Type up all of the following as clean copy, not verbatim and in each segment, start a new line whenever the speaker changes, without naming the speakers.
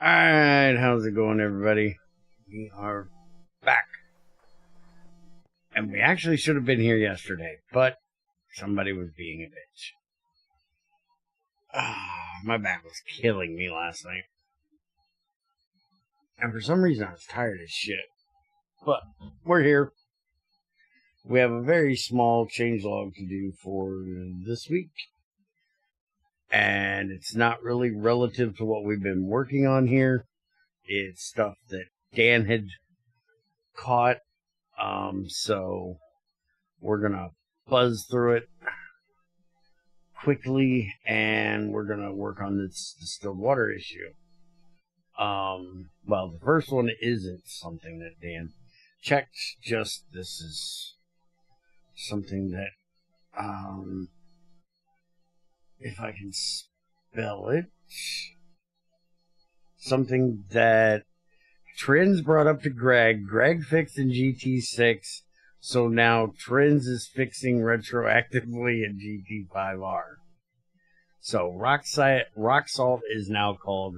Alright, how's it going, everybody? We are back. And we actually should have been here yesterday, but somebody was being a bitch. My back was killing me last night. And for some reason, I was tired as shit. But we're here. We have a very small changelog to do for this week. And it's not really relative to what we've been working on here. It's stuff that Dan had caught. So we're going to buzz through it quickly, and we're going to work on this distilled water issue. Well, the first one isn't something that Dan checked. Just this is something that, if I can spell it, something that Trends brought up to Greg. Greg fixed in GT6, so now Trends is fixing retroactively in GT5R. So rock salt is now called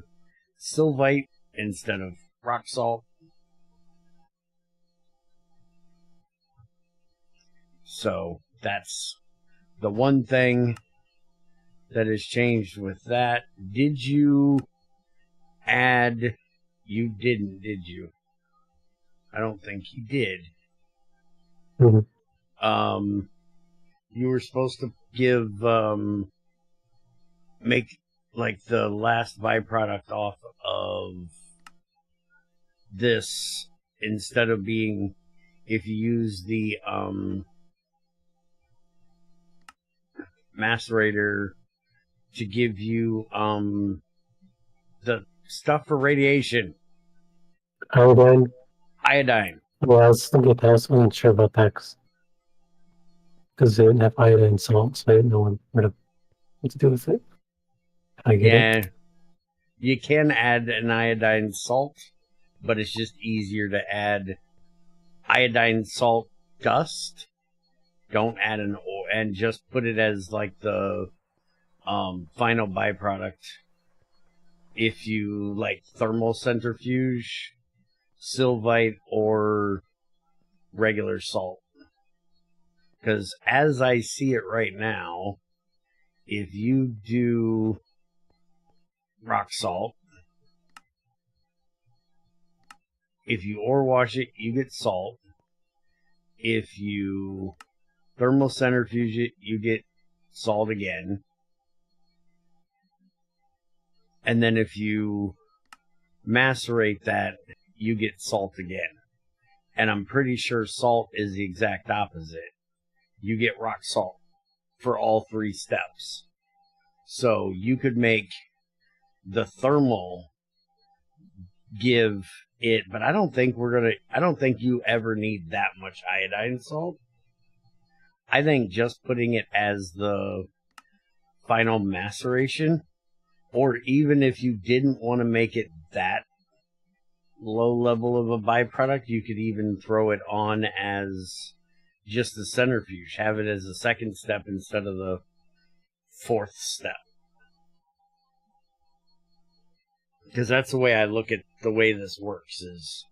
Sylvite instead of rock salt. So that's the one thing that has changed with that. Did you add... You didn't, did you? I don't think you did.
Mm-hmm.
You were supposed to give, make, like, the last byproduct off of this, instead of being, if you use the, macerator to give you, the stuff for radiation.
Iodine?
Iodine.
Well, I was thinking that. I wasn't sure about that because they didn't have iodine salt, so I didn't know what to do with it. I get it.
You can add an iodine salt, but it's just easier to add iodine salt dust. Don't add an oil, and just put it as like the final byproduct. If you like thermal centrifuge, Sylvite, or regular salt. Because as I see it right now, if you do rock salt, if you ore wash it, you get salt. If you thermal centrifuge it, you get salt again. And then if you macerate that, you get salt again. And I'm pretty sure salt is the exact opposite. You get rock salt for all three steps. So you could make the thermal give it, but I don't think you ever need that much iodine salt. I think just putting it as the final maceration, or even if you didn't want to make it that low level of a byproduct, you could even throw it on as just the centrifuge. Have it as a second step instead of the fourth step. Because that's the way I look at the way this works. Is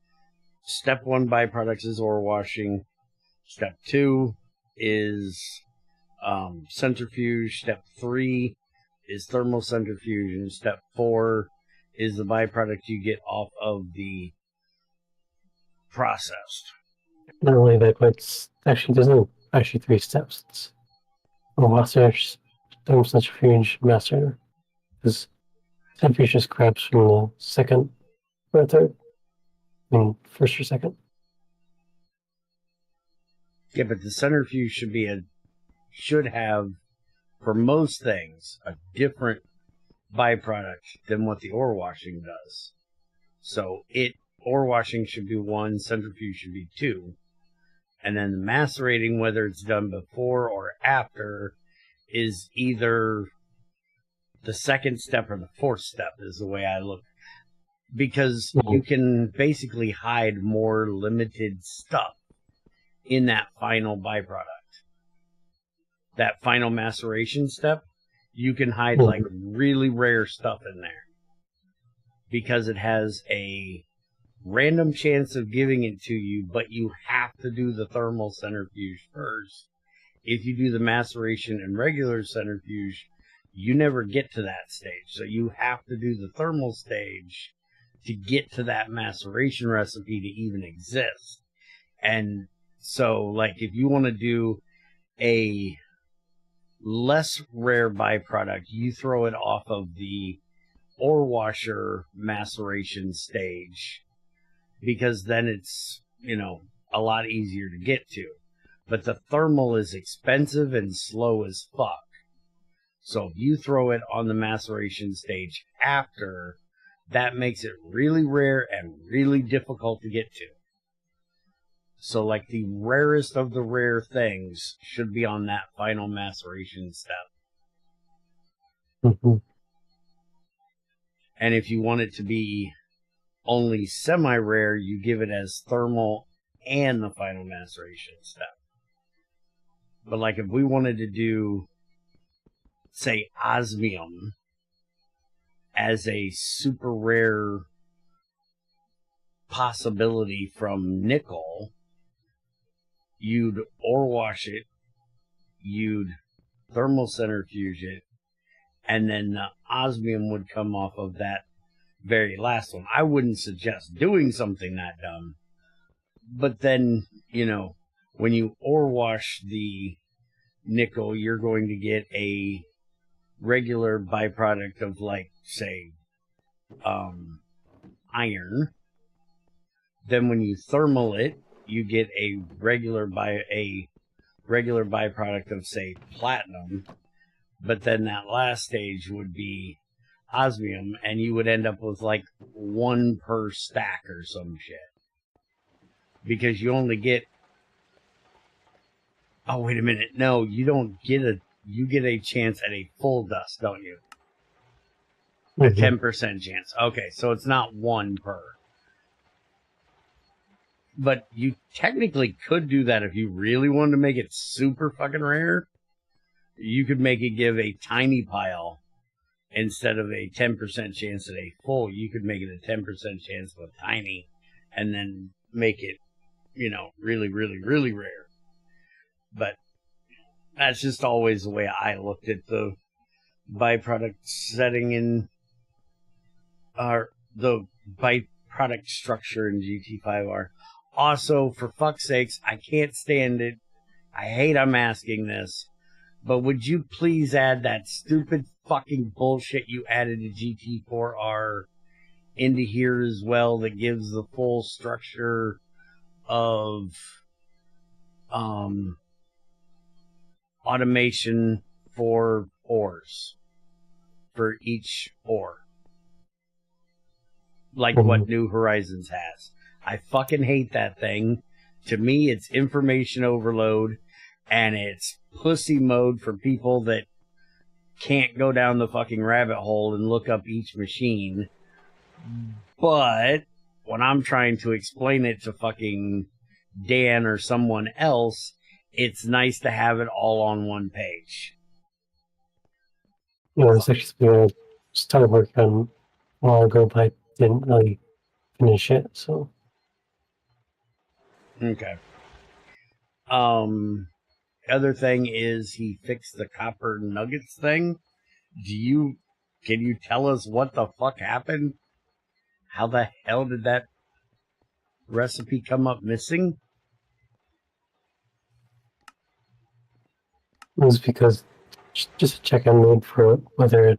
step 1 byproduct is ore washing. Step 2 is centrifuge. Step 3 is thermal centrifuge, and step 4 is the byproduct you get off of the processed.
Not only that, but it's actually there's actually 3 steps. It's wash, thermal centrifuge, macerator. Because centrifuge just grabs from the second or third. I mean, first or second.
Yeah, but the centrifuge should have, for most things, a different byproduct than what the ore washing does. So ore washing should be 1, centrifuge should be 2, and then the macerating, whether it's done before or after, is either the second step or the fourth step, is the way I look. Because you can basically hide more limited stuff in that final byproduct. That final maceration step, you can hide like really rare stuff in there. because it has a random chance of giving it to you, but you have to do the thermal centrifuge first. If you do the maceration and regular centrifuge, you never get to that stage. So you have to do the thermal stage to get to that maceration recipe to even exist. And so, like, if you want to do a less rare byproduct, you throw it off of the ore washer maceration stage, because then it's, you know, a lot easier to get to. But the thermal is expensive and slow as fuck. So if you throw it on the maceration stage after, that makes it really rare and really difficult to get to. So, like, the rarest of the rare things should be on that final maceration step.
Mm-hmm.
And if you want it to be only semi-rare, you give it as thermal and the final maceration step. But, like, if we wanted to do, say, osmium as a super rare possibility from nickel, you'd ore wash it, you'd thermal centrifuge it, and then the osmium would come off of that very last one. I wouldn't suggest doing something that dumb. But then, you know, when you ore wash the nickel, you're going to get a regular byproduct of, like, say, iron. Then when you thermal it, you get a regular byproduct of, say, platinum. But then that last stage would be osmium, and you would end up with like one per stack or some shit. Because you only get... Oh, wait a minute. No, you don't get you get a chance at a full dust, don't you? A 10% chance. Okay, so it's not one per. But you technically could do that if you really wanted to make it super fucking rare. You could make it give a tiny pile instead of a 10% chance at a full. You could make it a 10% chance of a tiny, and then make it, you know, really, really, really rare. But that's just always the way I looked at the byproduct setting in, the byproduct structure in GT5R. Also, for fuck's sakes, I can't stand it. I hate I'm asking this, but would you please add that stupid fucking bullshit you added to GT4R into here as well, that gives the full structure of automation for ores, for each ore, like what New Horizons has. I fucking hate that thing. To me, it's information overload, and it's pussy mode for people that can't go down the fucking rabbit hole and look up each machine. But when I'm trying to explain it to fucking Dan or someone else, it's nice to have it all on one page.
You know, it's actually something I started working on a while ago, but I didn't really finish it, so.
Okay. Other thing is he fixed the copper nuggets thing. Can you tell us what the fuck happened? How the hell did that recipe come up missing?
It was because just a check-in mode for whether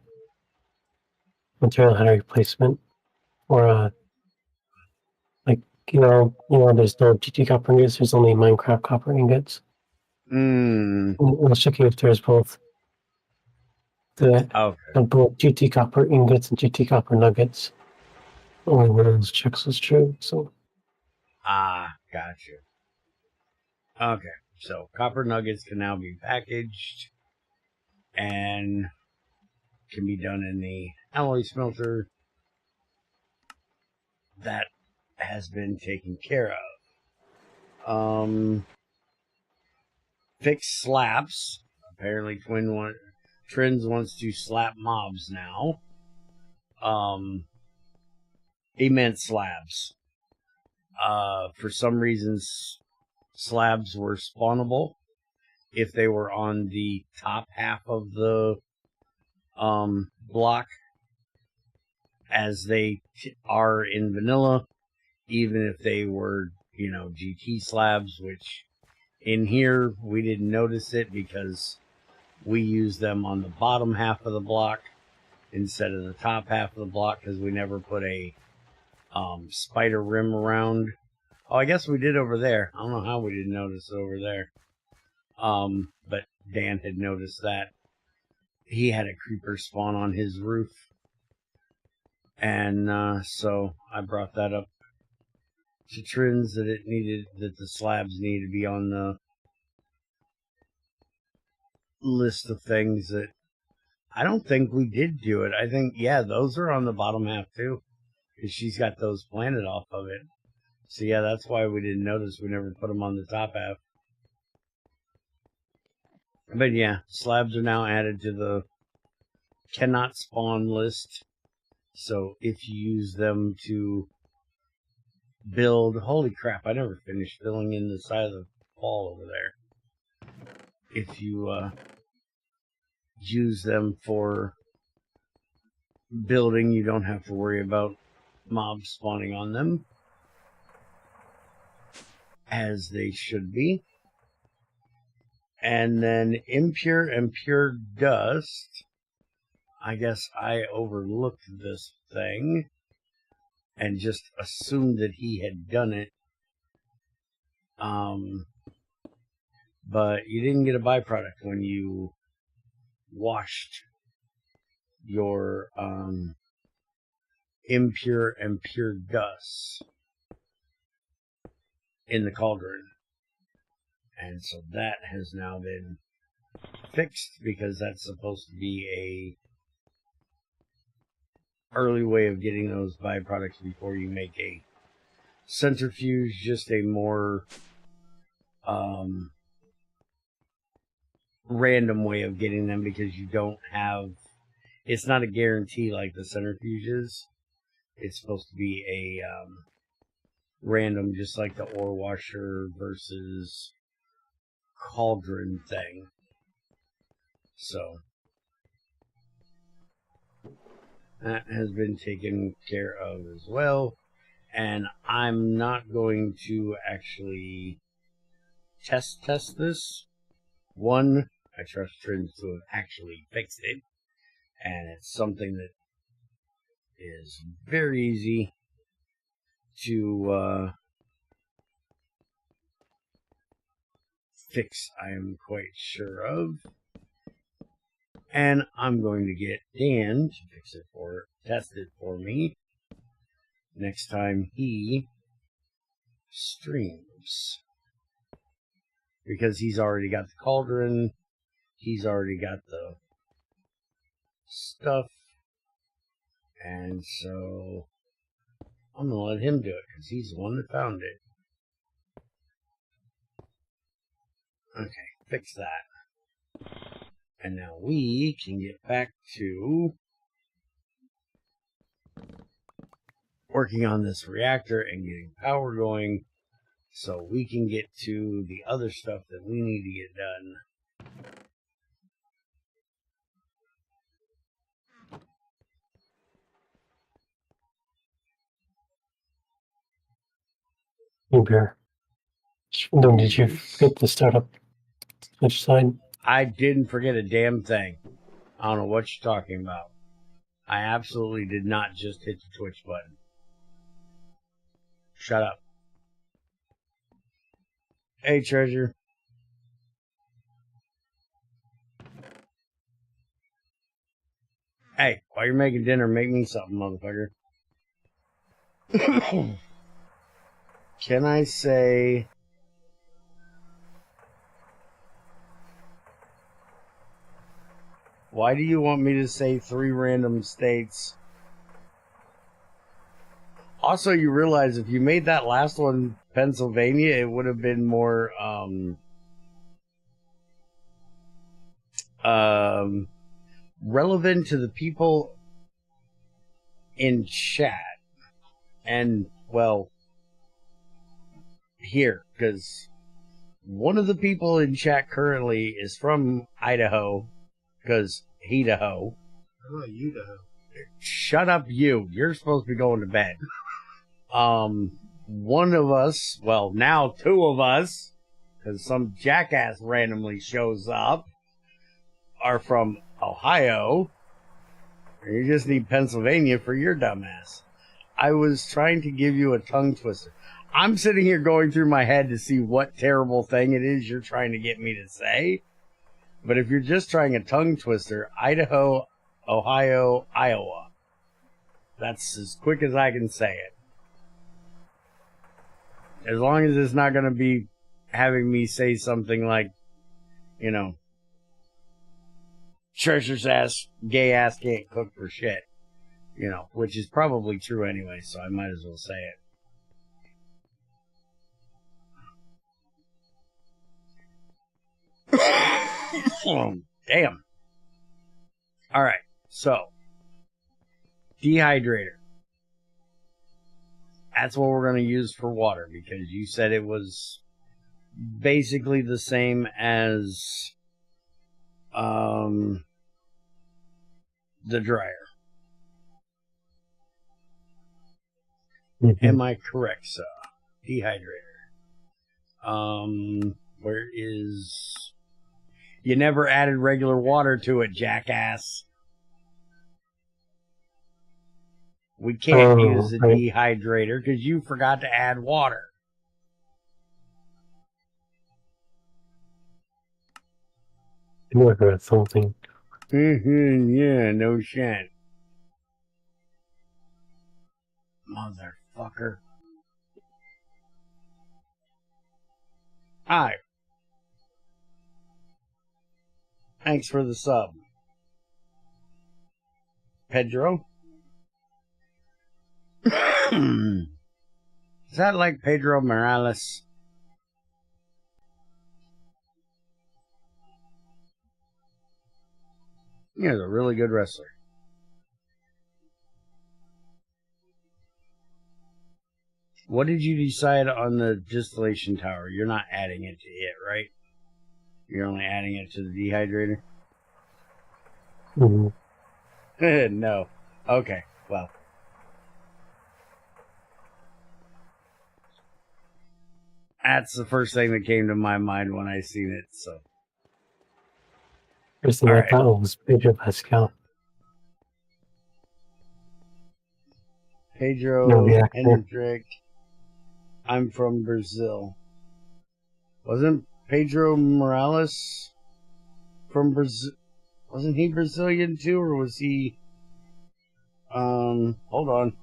material had a replacement, or like, there's no GT copper ingots, there's only Minecraft copper ingots. I was checking if there's both both GT copper ingots and GT copper nuggets. Only one of those checks was true, so.
Gotcha. Okay, so copper nuggets can now be packaged and can be done in the alloy smelter. That has been taken care of. Fixed slaps. Apparently Trends wants to slap mobs now. He meant slabs. For some reasons, slabs were spawnable if they were on the top half of the block, as they are in vanilla, even if they were, you know, GT slabs, which in here we didn't notice it because we use them on the bottom half of the block instead of the top half of the block, because we never put a spider rim around. Oh, I guess we did over there. I don't know how we didn't notice it over there. But Dan had noticed that. He had a creeper spawn on his roof. And so I brought that up to Trins, that the slabs needed to be on the list of things that I don't think we did do it. I think, yeah, those are on the bottom half too, because she's got those planted off of it. So yeah, that's why we didn't notice. We never put them on the top half. But yeah, slabs are now added to the cannot spawn list. So if you use them to build, holy crap, I never finished filling in the side of the wall over there. If you use them for building, you don't have to worry about mobs spawning on them, as they should be. And then impure and pure dust. I guess I overlooked this thing and just assumed that he had done it. But you didn't get a byproduct when you washed your impure and pure dust in the cauldron. And so that has now been fixed, because that's supposed to be a early way of getting those byproducts before you make a centrifuge, just a more random way of getting them, because you don't have, it's not a guarantee like the centrifuges. It's supposed to be a random, just like the ore washer versus cauldron thing. So that has been taken care of as well. And I'm not going to actually test this. One, I trust Trins to have actually fixed it, and it's something that is very easy to fix, I am quite sure of. And I'm going to get Dan to test it for me next time he streams, because he's already got the cauldron, he's already got the stuff, and so I'm gonna let him do it, because he's the one that found it. Okay, fix that. And now we can get back to working on this reactor and getting power going, so we can get to the other stuff that we need to get done.
Hey, Bear. No, did you forget to start up Twitch side?
I didn't forget a damn thing. I don't know what you're talking about. I absolutely did not just hit the Twitch button. Shut up. Hey, Treasure. Hey, while you're making dinner, make me something, motherfucker. Can I say... Why do you want me to say 3 random states? Also, you realize if you made that last one Pennsylvania, it would have been more relevant to the people in chat. And, well, here, because one of the people in chat currently is from Idaho, because Idaho.
How about Idaho?
Shut up, you. You're supposed to be going to bed. One of us, well, now two of us, because some jackass randomly shows up, are from Ohio. You just need Pennsylvania for your dumbass. I was trying to give you a tongue twister. I'm sitting here going through my head to see what terrible thing it is you're trying to get me to say. But if you're just trying a tongue twister, Idaho, Ohio, Iowa. That's as quick as I can say it. As long as it's not going to be having me say something like, you know, treasure's ass, gay ass can't cook for shit. You know, which is probably true anyway, so I might as well say it. Damn. Alright, so dehydrator. That's what we're going to use for water, because you said it was basically the same as the dryer.
Mm-hmm.
Am I correct, sir? Dehydrator. Where is... You never added regular water to it, jackass. We can't use the dehydrator because you forgot to add water.
I knew I heard something.
Yeah, no shit. Motherfucker. Hi. Thanks for the sub. Pedro? Is that like Pedro Morales? He's a really good wrestler. What did you decide on the distillation tower? You're not adding it to it, right? You're only adding it to the dehydrator?
Mm-hmm.
No. Okay, well. That's the first thing that came to my mind when I seen it, so.
First thing I thought was Pedro Pascal.
Pedro Hendrick. I'm from Brazil. Wasn't Pedro Morales from Brazil? Wasn't he Brazilian too, or was he... hold on.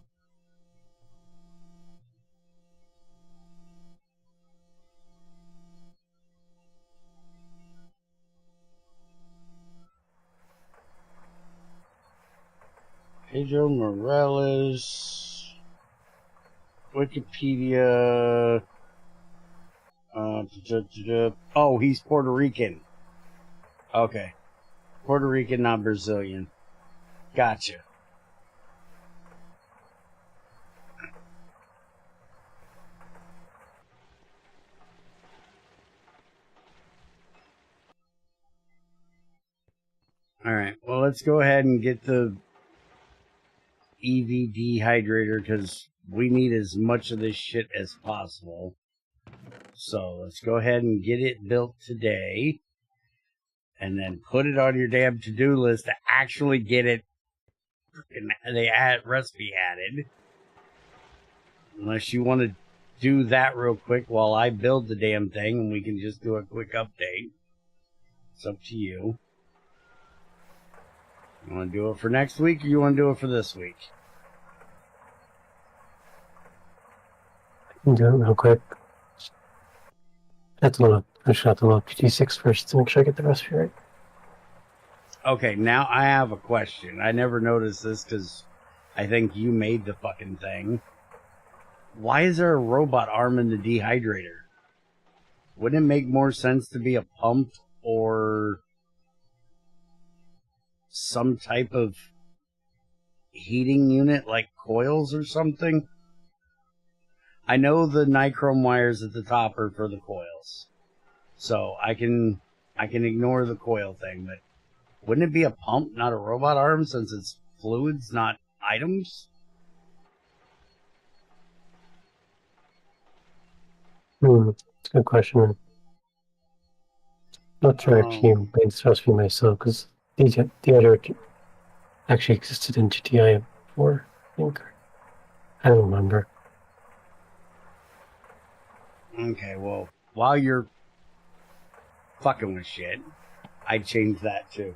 Pedro Morales, Wikipedia. Oh, he's Puerto Rican. Okay. Puerto Rican, not Brazilian. Gotcha. Alright, well, let's go ahead and get the EV dehydrator because we need as much of this shit as possible. So let's go ahead and get it built today and then put it on your damn to-do list to actually get it the recipe added. Unless you want to do that real quick while I build the damn thing and we can just do a quick update. It's up to you. You want to do it for next week or you want to do it for this week?
I can do it real quick. I have to load GT6 first to make sure I get the recipe right.
Okay, now I have a question. I never noticed this because I think you made the fucking thing. Why is there a robot arm in the dehydrator? Wouldn't it make more sense to be a pump or some type of heating unit like coils or something? I know the nichrome wires at the top are for the coils, so I can ignore the coil thing. But wouldn't it be a pump, not a robot arm, since it's fluids, not items?
It's a good question. Not sure actually made this recipe myself, because the other actually existed in GTI before, I think. I don't remember.
Okay, well, while you're fucking with shit, I'd change that too.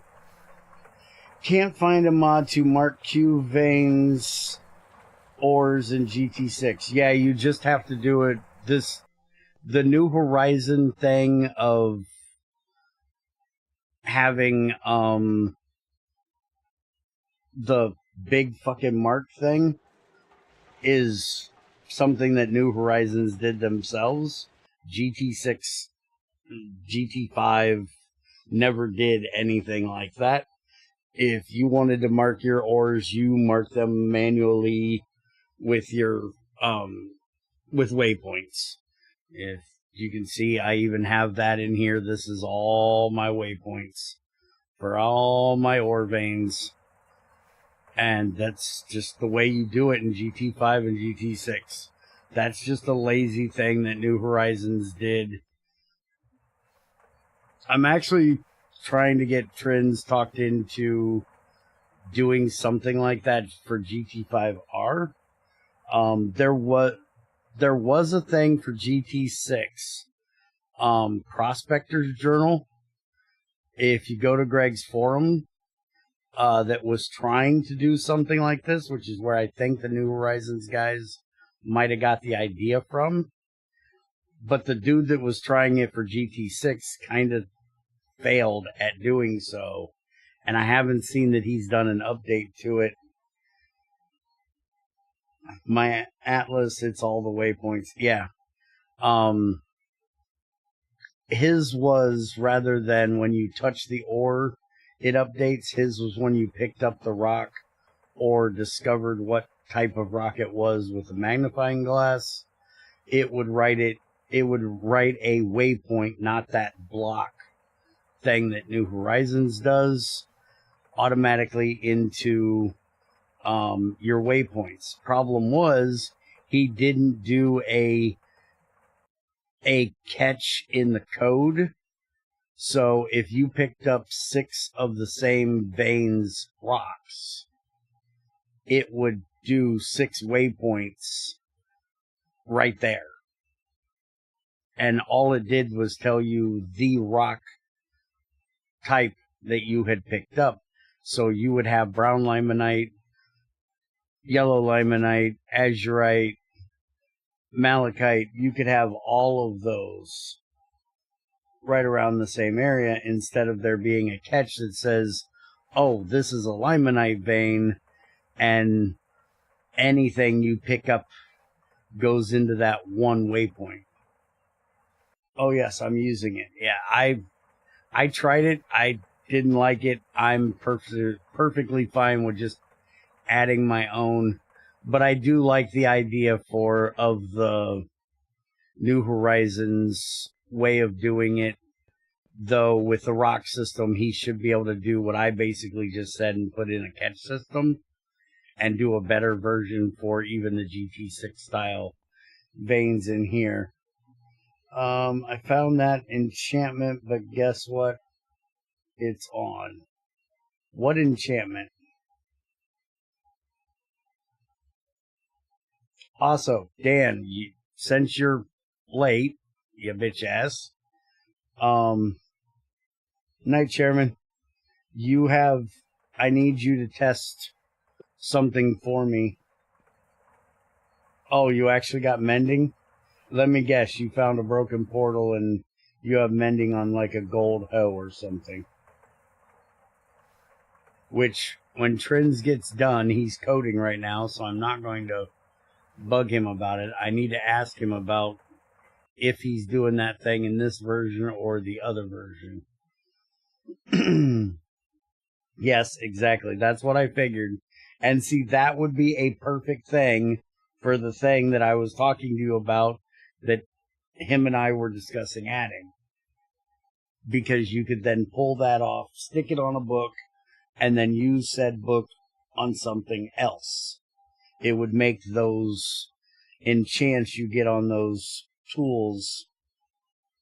Can't find a mod to mark Q veins ores in GT6. Yeah, you just have to do it. The New Horizon thing of having the big fucking mark thing is something that New Horizons did themselves. GT6, GT5 never did anything like that. If you wanted to mark your ores, you mark them manually with your with waypoints. If you can see, I even have that in here. This is all my waypoints for all my ore veins. And that's just the way you do it in GT5 and GT6. That's just a lazy thing that New Horizons did. I'm actually trying to get Trins talked into doing something like that for GT5R. There was a thing for GT6, Prospector's Journal. If you go to Greg's forum, that was trying to do something like this, which is where I think the New Horizons guys might have got the idea from. But the dude that was trying it for GT6 kind of failed at doing so. And I haven't seen that he's done an update to it. My Atlas, it's all the waypoints. Yeah. His was, rather than when you touch the ore, it updates. His was when you picked up the rock or discovered what type of rock it was with a magnifying glass. It would write a waypoint, not that block thing that New Horizons does, automatically into your waypoints. Problem was, he didn't do a catch in the code. So if you picked up 6 of the same veins rocks, it would do 6 waypoints right there. And all it did was tell you the rock type that you had picked up. So you would have brown limonite, yellow limonite, azurite, malachite. You could have all of those right around the same area, instead of there being a catch that says, oh, this is a limonite vein, and anything you pick up goes into that one waypoint. Oh yes, I'm using it. Yeah, I tried it. I didn't like it. I'm perfectly fine with just adding my own, but I do like the idea of the New Horizons way of doing it. Though with the rock system, he should be able to do what I basically just said and put in a catch system and do a better version for even the GT6 style veins in here. I found that enchantment, but guess what? It's on. What enchantment? Also, Dan, since you're late, you bitch ass, Night Chairman, I need you to test something for me. Oh, you actually got mending? Let me guess, you found a broken portal and you have mending on like a gold hoe or something. Which, when Trins gets done, he's coding right now, so I'm not going to bug him about it. I need to ask him about if he's doing that thing in this version or the other version. Yes, exactly. That's what I figured. And see, that would be a perfect thing for the thing that I was talking to you about that him and I were discussing adding. Because you could then pull that off, stick it on a book, and then use said book on something else. It would make those enchants you get on those tools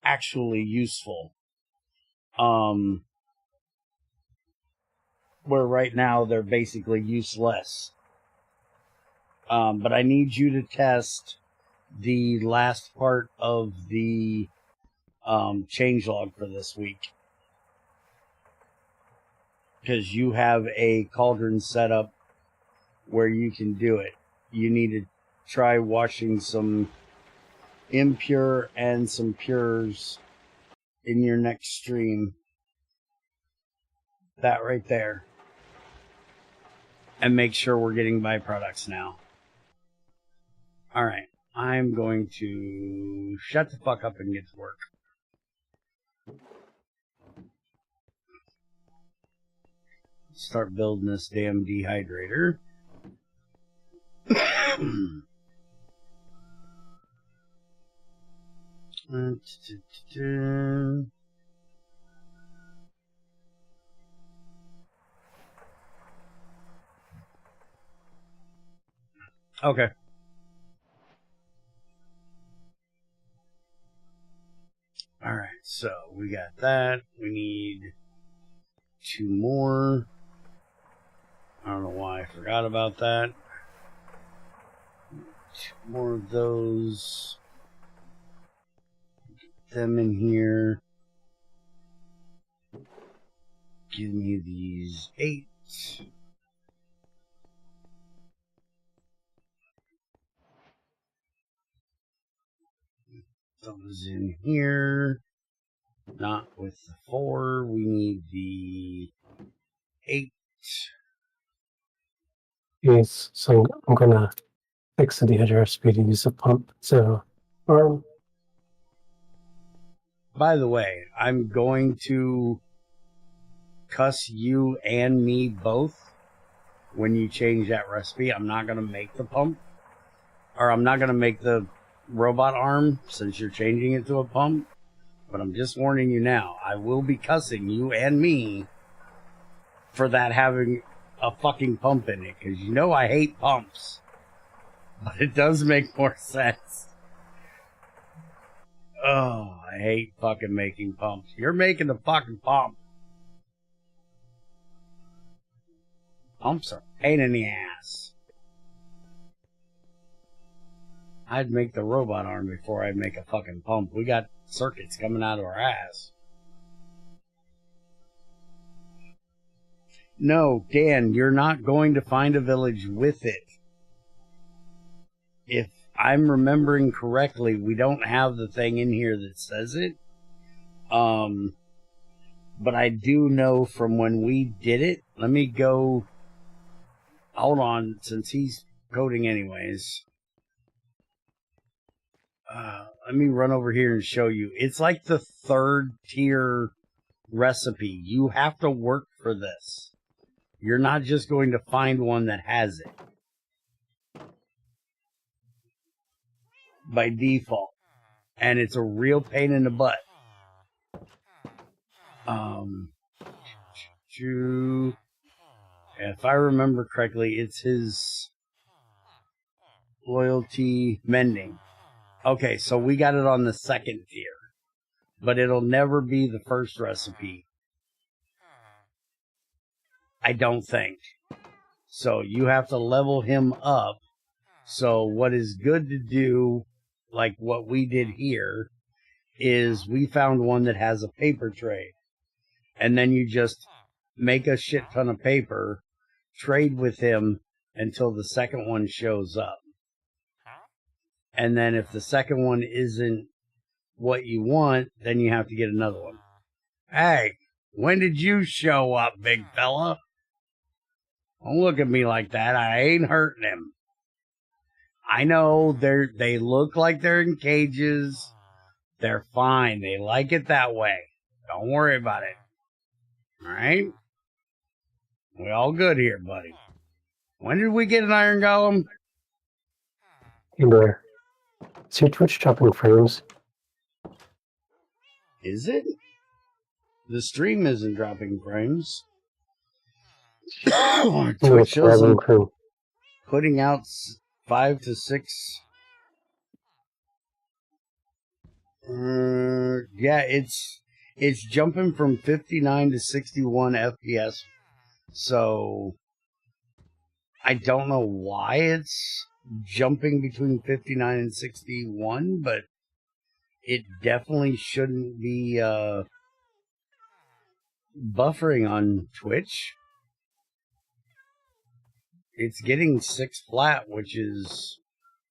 actually useful. Where right now they're basically useless. But I need you to test the last part of the changelog for this week. Because you have a cauldron set up where you can do it. You need to try washing some impure and some pures in your next stream. That right there. And make sure we're getting byproducts now. Alright. I'm going to shut the fuck up and get to work. Start building this damn dehydrator. Okay. Alright, so we got that. We need 2 more. I don't know why I forgot about that. 2 more of those. Get them in here. Give me these 8. Those in here. Not with the 4. We need the 8.
Yes, so I'm gonna fix the dehydrator speed and use a pump. So,
by the way, I'm going to cuss you and me both when you change that recipe. I'm not going to make the pump. Or I'm not going to make the robot arm since you're changing it to a pump. But I'm just warning you now. I will be cussing you and me for that having a fucking pump in it. Because you know I hate pumps. But it does make more sense. Oh, I hate fucking making pumps. You're making the fucking pump. Pumps are a pain in the ass. I'd make the robot arm before I'd make a fucking pump. We got circuits coming out of our ass. No, Dan, you're not going to find a village with it. If I'm remembering correctly, we don't have the thing in here that says it. But I do know from when we did it. Let me go. Hold on, since he's coding anyways. Let me run over here and show you. It's like the 3rd tier recipe. You have to work for this. You're not just going to find one that has it by default. And it's a real pain in the butt. If I remember correctly, it's his loyalty mending. Okay, so we got it on the 2nd tier. But it'll never be the 1st recipe. I don't think. So you have to level him up. So what is good to do, like what we did here, is we found one that has a paper trade. And then you just make a shit ton of paper, trade with him until the 2nd one shows up. And then if the 2nd one isn't what you want, then you have to get another one. Hey, when did you show up, big fella? Don't look at me like that. I ain't hurting him. I know they look like they're in cages. They're fine. They like it that way. Don't worry about it. All right? We all good here, buddy. When did we get an iron golem?
Hey, Blair. Is your Twitch dropping frames?
Is it? The stream isn't dropping frames. Twitch shows them putting out 5 to 6. Yeah, it's jumping from 59 to 61 FPS. So I don't know why it's jumping between 59 and 61, but it definitely shouldn't be buffering on Twitch. It's getting 6 flat, which is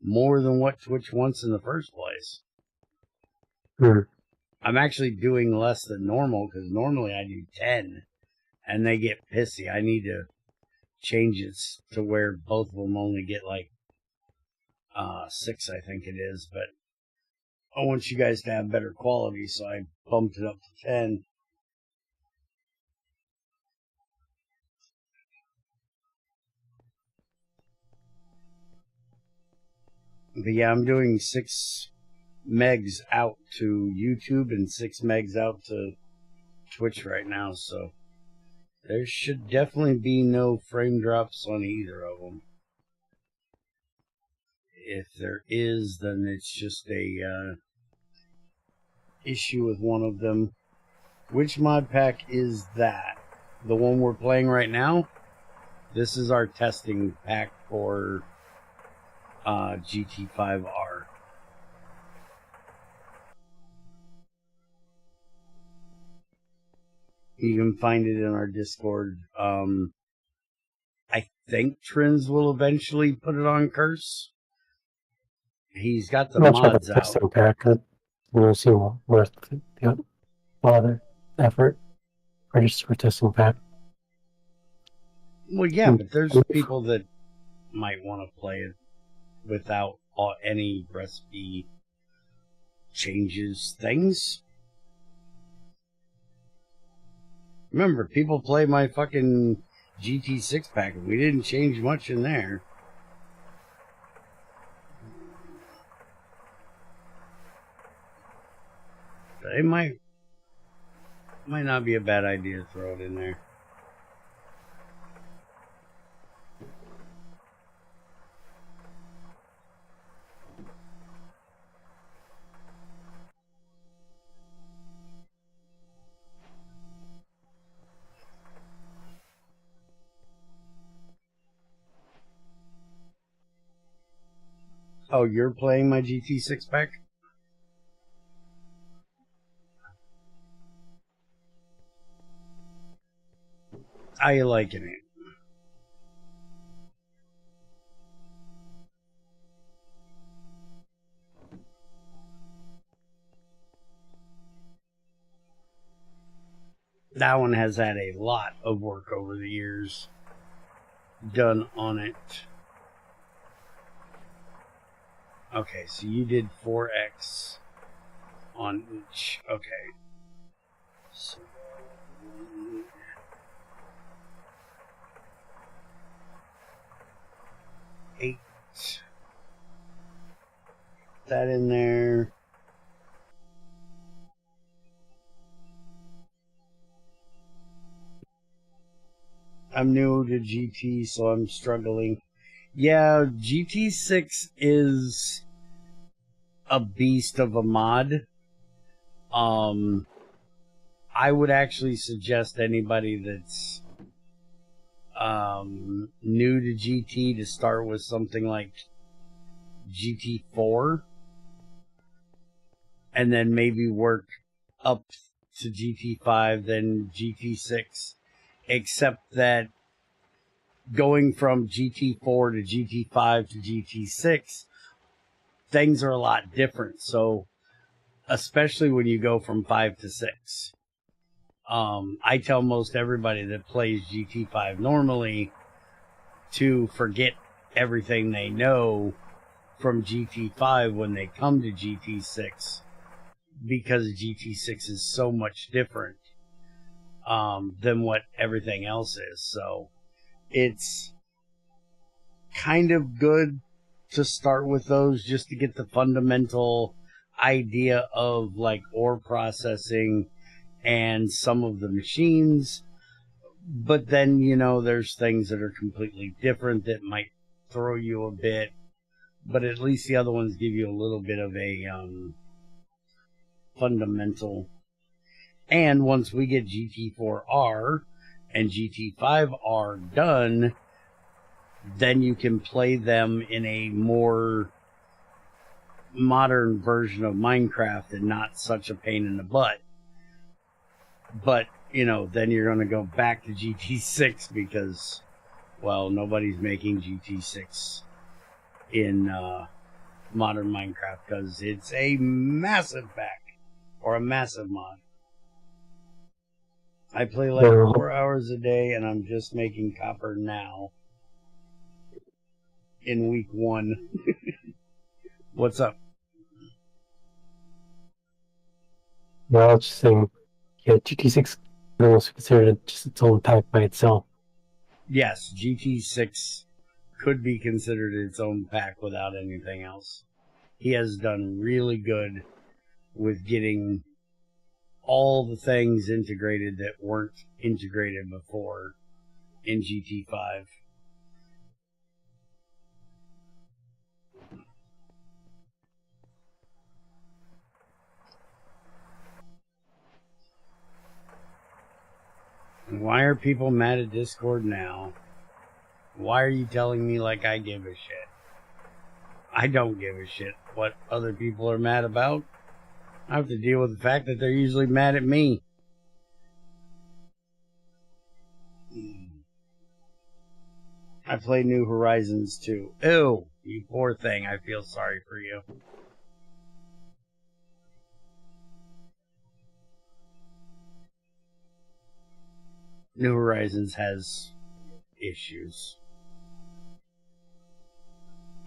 more than what Twitch wants in the first place. I'm actually doing less than normal, because normally I do 10, and they get pissy. I need to change it to where both of them only get like 6, I think it is, but I want you guys to have better quality, so I bumped it up to 10. But yeah, I'm doing 6 megs out to YouTube and 6 megs out to Twitch right now, so there should definitely be no frame drops on either of them. If there is, then it's just a issue with one of them. Which mod pack is that? The one we're playing right now? This is our testing pack for GT5R. You can find it in our Discord. I think Trins will eventually put it on Curse. He's got the mods out.
Testing pack. You'll see worth the bother, effort, or just for testing pack.
Well, yeah, but there's people that might want to play it without any recipe changes things. Remember, people play my fucking GT6 pack. We didn't change much in there. But it might not be a bad idea to throw it in there. Oh, you're playing my GT6 pack? How you liking it? That one has had a lot of work over the years done on it. Okay, so you did 4x on each. Okay. So 8. That in there. I'm new to GT, so I'm struggling. Yeah, GT6 is a beast of a mod. I would actually suggest anybody that's new to GT to start with something like GT4 and then maybe work up to GT5, then GT6, except that going from GT4 to GT5 to GT6, things are a lot different. So especially when you go from 5 to 6. I tell most everybody that plays GT5 normally to forget everything they know from GT5 when they come to GT6, because GT6 is so much different than what everything else is. So it's kind of good to start with those, just to get the fundamental idea of like ore processing and some of the machines. But then, you know, there's things that are completely different that might throw you a bit. But at least the other ones give you a little bit of a fundamental. And once we get GT4R and GT5R done, then you can play them in a more modern version of Minecraft and not such a pain in the butt. But, you know, then you're going to go back to GT6 because, well, nobody's making GT6 in modern Minecraft because it's a massive pack or a massive mod. I play like 4 hours a day and I'm just making copper now in week 1. What's up?
Well, I was just saying, yeah, GT6 is also considered just its own pack by itself.
Yes, GT6 could be considered its own pack without anything else. He has done really good with getting all the things integrated that weren't integrated before in GT5. Why are people mad at Discord now? Why are you telling me like I give a shit? I don't give a shit what other people are mad about. I have to deal with the fact that they're usually mad at me. I play New Horizons too. Ew, you poor thing. I feel sorry for you. New Horizons has issues.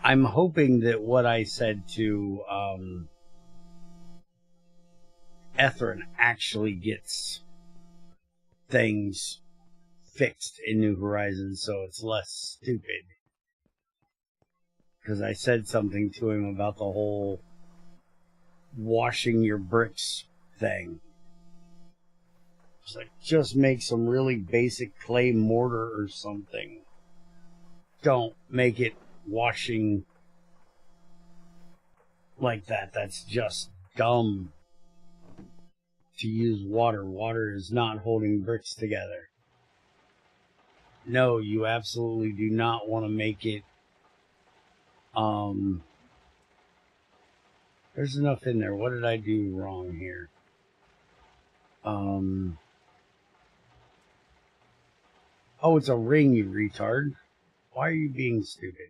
I'm hoping that what I said to Ethrin actually gets things fixed in New Horizons so it's less stupid. Because I said something to him about the whole washing your bricks thing. It's like, just make some really basic clay mortar or something. Don't make it washing like that. That's just dumb to use water. Water is not holding bricks together. No, you absolutely do not want to make it. There's enough in there. What did I do wrong here? Oh, it's a ring, you retard. Why are you being stupid?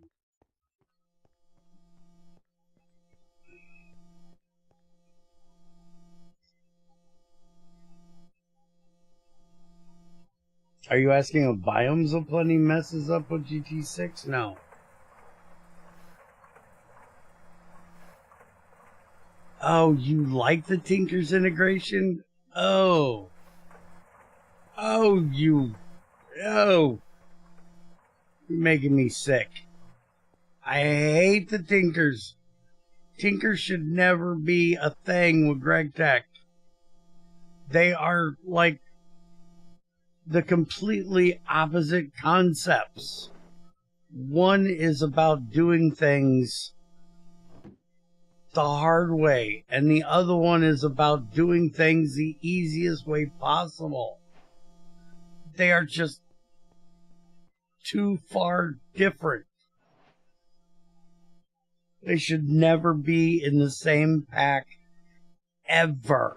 Are you asking if Biomes of Plenty messes up with GT6? No. Oh, you like the Tinker's integration? Oh. Oh, you. Oh. You're making me sick. I hate the Tinkers. Tinkers should never be a thing with GregTech. They are like the completely opposite concepts. One is about doing things the hard way, and the other one is about doing things the easiest way possible. They are just too far different. They should never be in the same pack ever.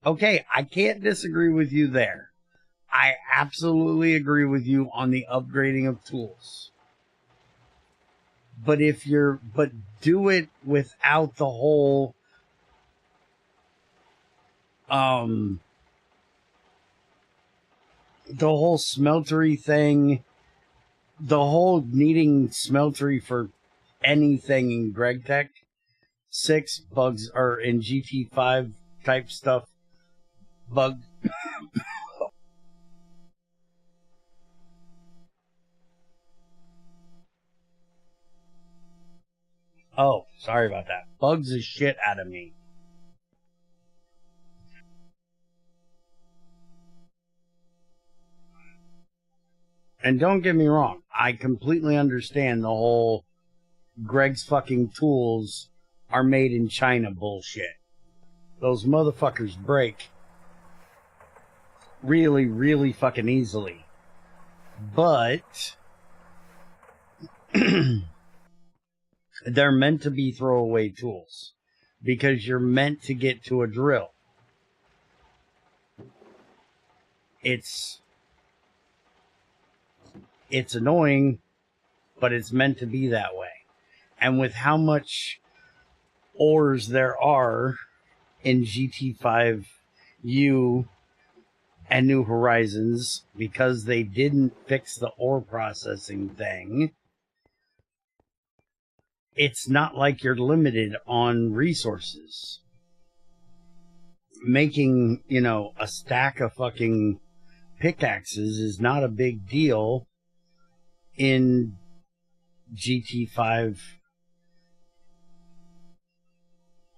Okay, I can't disagree with you there. I absolutely agree with you on the upgrading of tools. But do it without the whole smeltery thing, the whole needing smeltery for anything in GregTech 6 bugs, or in GT5 type stuff, Oh, sorry about that. Bugs the shit out of me. And don't get me wrong, I completely understand the whole Greg's fucking tools are made in China bullshit. Those motherfuckers break really, really fucking easily. But they're meant to be throwaway tools because you're meant to get to a drill. It's annoying, but it's meant to be that way. And with how much ores there are in GT5U and New Horizons, because they didn't fix the ore processing thing, it's not like you're limited on resources. Making, a stack of fucking pickaxes is not a big deal in GT5.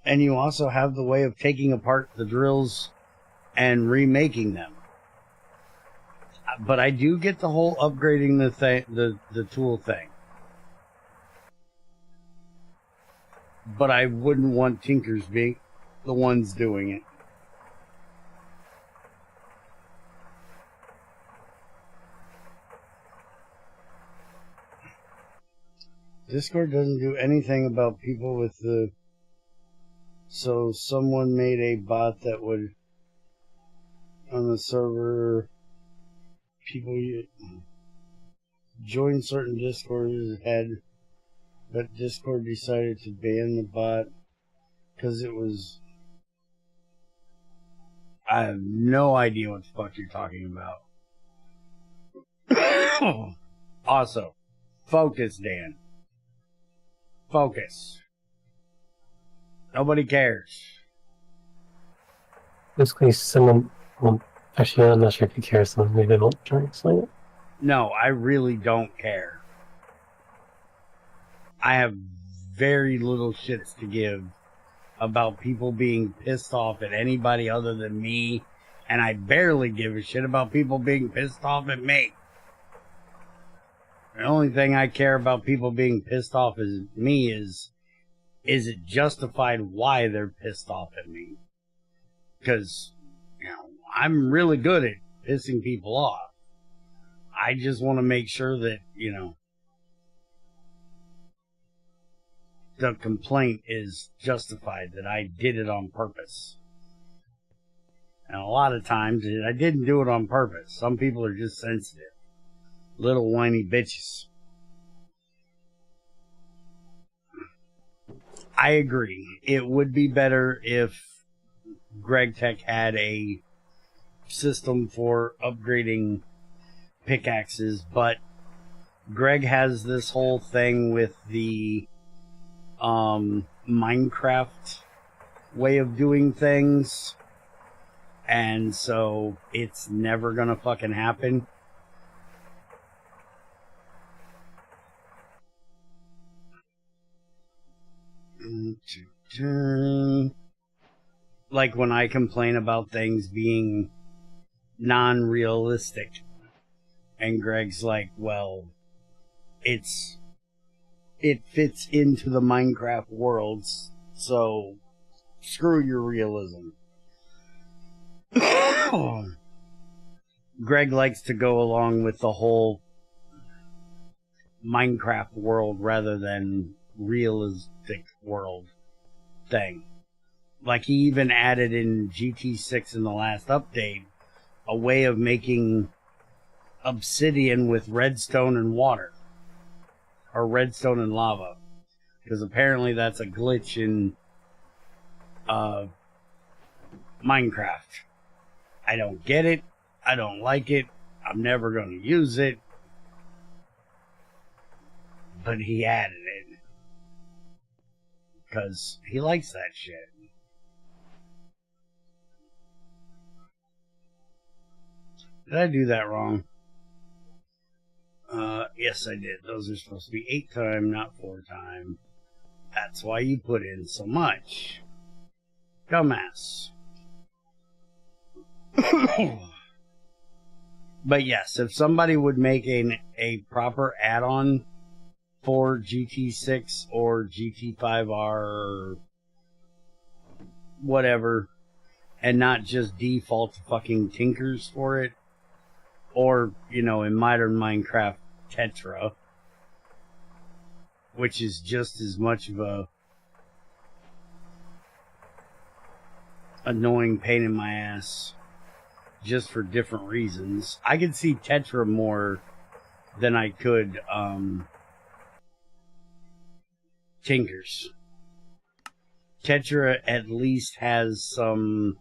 And you also have the way of taking apart the drills and remaking them. But I do get the whole upgrading the tool thing. But I wouldn't want tinkers being the ones doing it. Discord doesn't do anything about people with the... So someone made a bot that would... On the server... People join certain Discords had... But Discord decided to ban the bot because it was... I have no idea what the fuck you're talking about. Also, focus, Dan. Focus. Nobody cares.
Basically, someone... Well, actually, I'm not sure if you care, so maybe I won't try and explain it.
No, I really don't care. I have very little shits to give about people being pissed off at anybody other than me, and I barely give a shit about people being pissed off at me. The only thing I care about people being pissed off at me is it justified why they're pissed off at me? Because, I'm really good at pissing people off. I just want to make sure that, the complaint is justified, that I did it on purpose. And a lot of times, I didn't do it on purpose. Some people are just sensitive. Little whiny bitches. I agree. It would be better if GregTech had a system for upgrading pickaxes, but Greg has this whole thing with the Minecraft way of doing things, and so it's never gonna fucking happen. Like when I complain about things being non-realistic, and Greg's like, well, it fits into the Minecraft worlds, so screw your realism. Greg likes to go along with the whole Minecraft world rather than realistic world thing. Like, he even added in GT6 in the last update a way of making obsidian with redstone and water. Or redstone and lava. Because apparently that's a glitch in Minecraft. I don't get it. I don't like it. I'm never going to use it. But he added it. Because he likes that shit. Did I do that wrong? Yes, I did. Those are supposed to be 8 time, not 4 time. That's why you put in so much. Dumbass. But yes, if somebody would make a proper add-on for GT6 or GT5R or whatever, and not just default fucking Tinkers for it, or, you know, in modern Minecraft, Tetra, which is just as much of a annoying pain in my ass, just for different reasons. I could see Tetra more than I could Tinkers. Tetra at least has some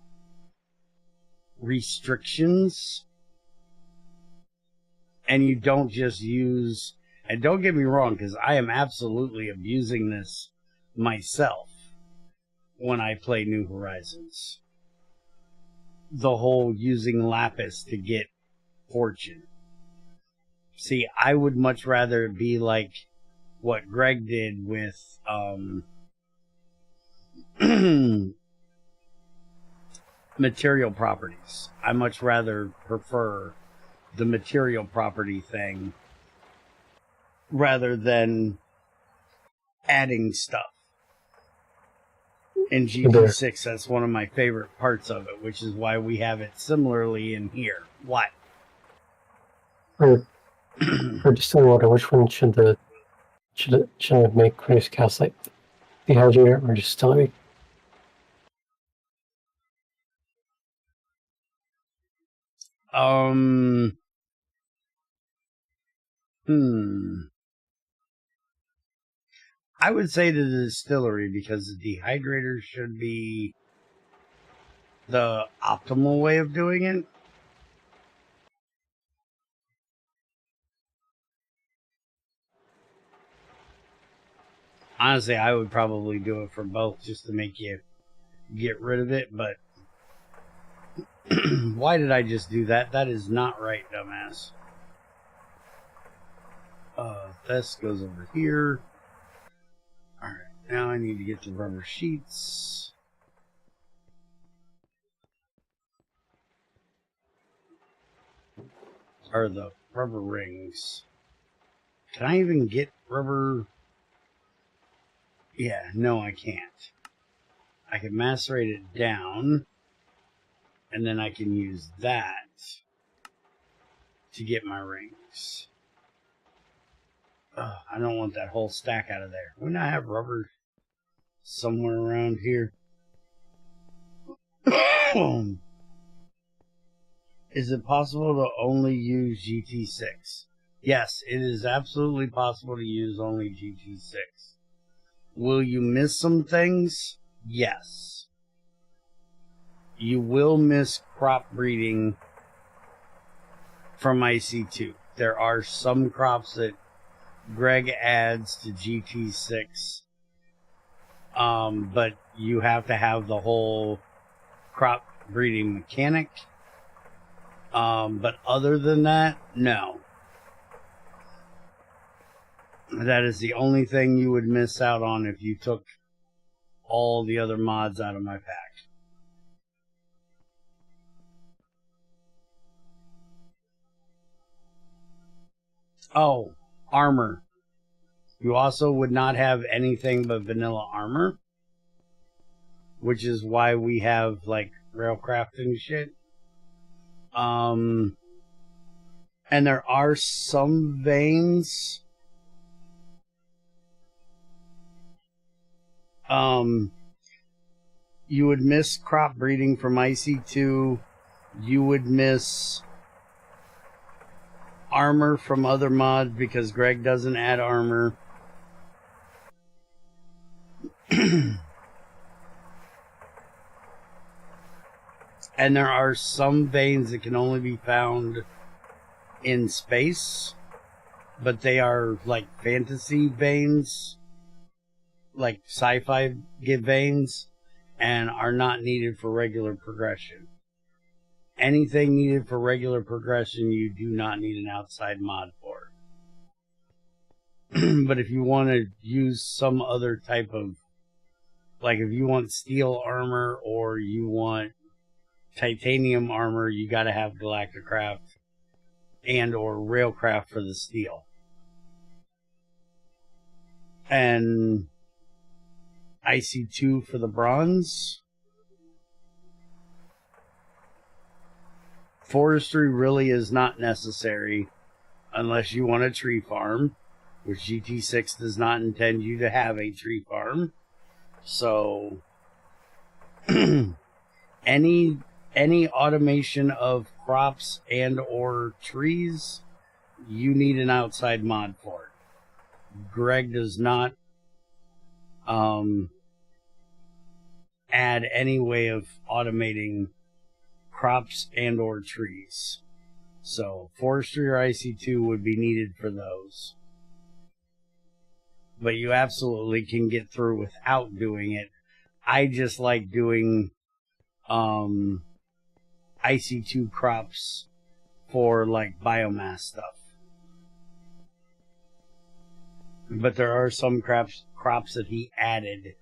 restrictions, and you don't just use, and don't get me wrong, because I am absolutely abusing this myself when I play New Horizons. The whole using lapis to get fortune. See, I would much rather be like what Greg did with material properties. I much rather prefer the material property thing rather than adding stuff. In GT6, that's one of my favorite parts of it, which is why we have it similarly in here. What?
For distilled water, which one should I make Chris cast, like dehydrator or distillery?
I would say to the distillery, because the dehydrator should be the optimal way of doing it. Honestly, I would probably do it for both just to make you get rid of it, but why did I just do that? That is not right, dumbass. This goes over here. Alright, now I need to get the rubber sheets. Or the rubber rings. Can I even get rubber? Yeah, no, I can't. I can macerate it down, and then I can use that to get my rings. Oh, I don't want that whole stack out of there. Wouldn't I have rubber somewhere around here? Is it possible to only use GT6? Yes, it is absolutely possible to use only GT6. Will you miss some things? Yes. You will miss crop breeding from IC2. There are some crops that Greg adds to GT6, but you have to have the whole crop breeding mechanic. But other than that, no. That is the only thing you would miss out on if you took all the other mods out of my pack. Oh, armor. You also would not have anything but vanilla armor, which is why we have like railcraft and shit. And there are some veins. You would miss crop breeding from IC2. You would miss armor from other mods because Greg doesn't add armor. And there are some veins that can only be found in space, but they are like fantasy veins, like sci-fi veins, and are not needed for regular progression. Anything needed for regular progression, you do not need an outside mod for. But if you want to use some other type of, like if you want steel armor or you want titanium armor, you got to have Galacticraft and or Railcraft for the steel. And IC2 for the bronze. Forestry really is not necessary unless you want a tree farm, which GT6 does not intend you to have a tree farm. So any automation of crops and or trees, you need an outside mod for it. Greg does not add any way of automating crops and or trees. So forestry or IC2 would be needed for those. But you absolutely can get through without doing it. I just like doing IC2 crops for like biomass stuff. But there are some crops that he added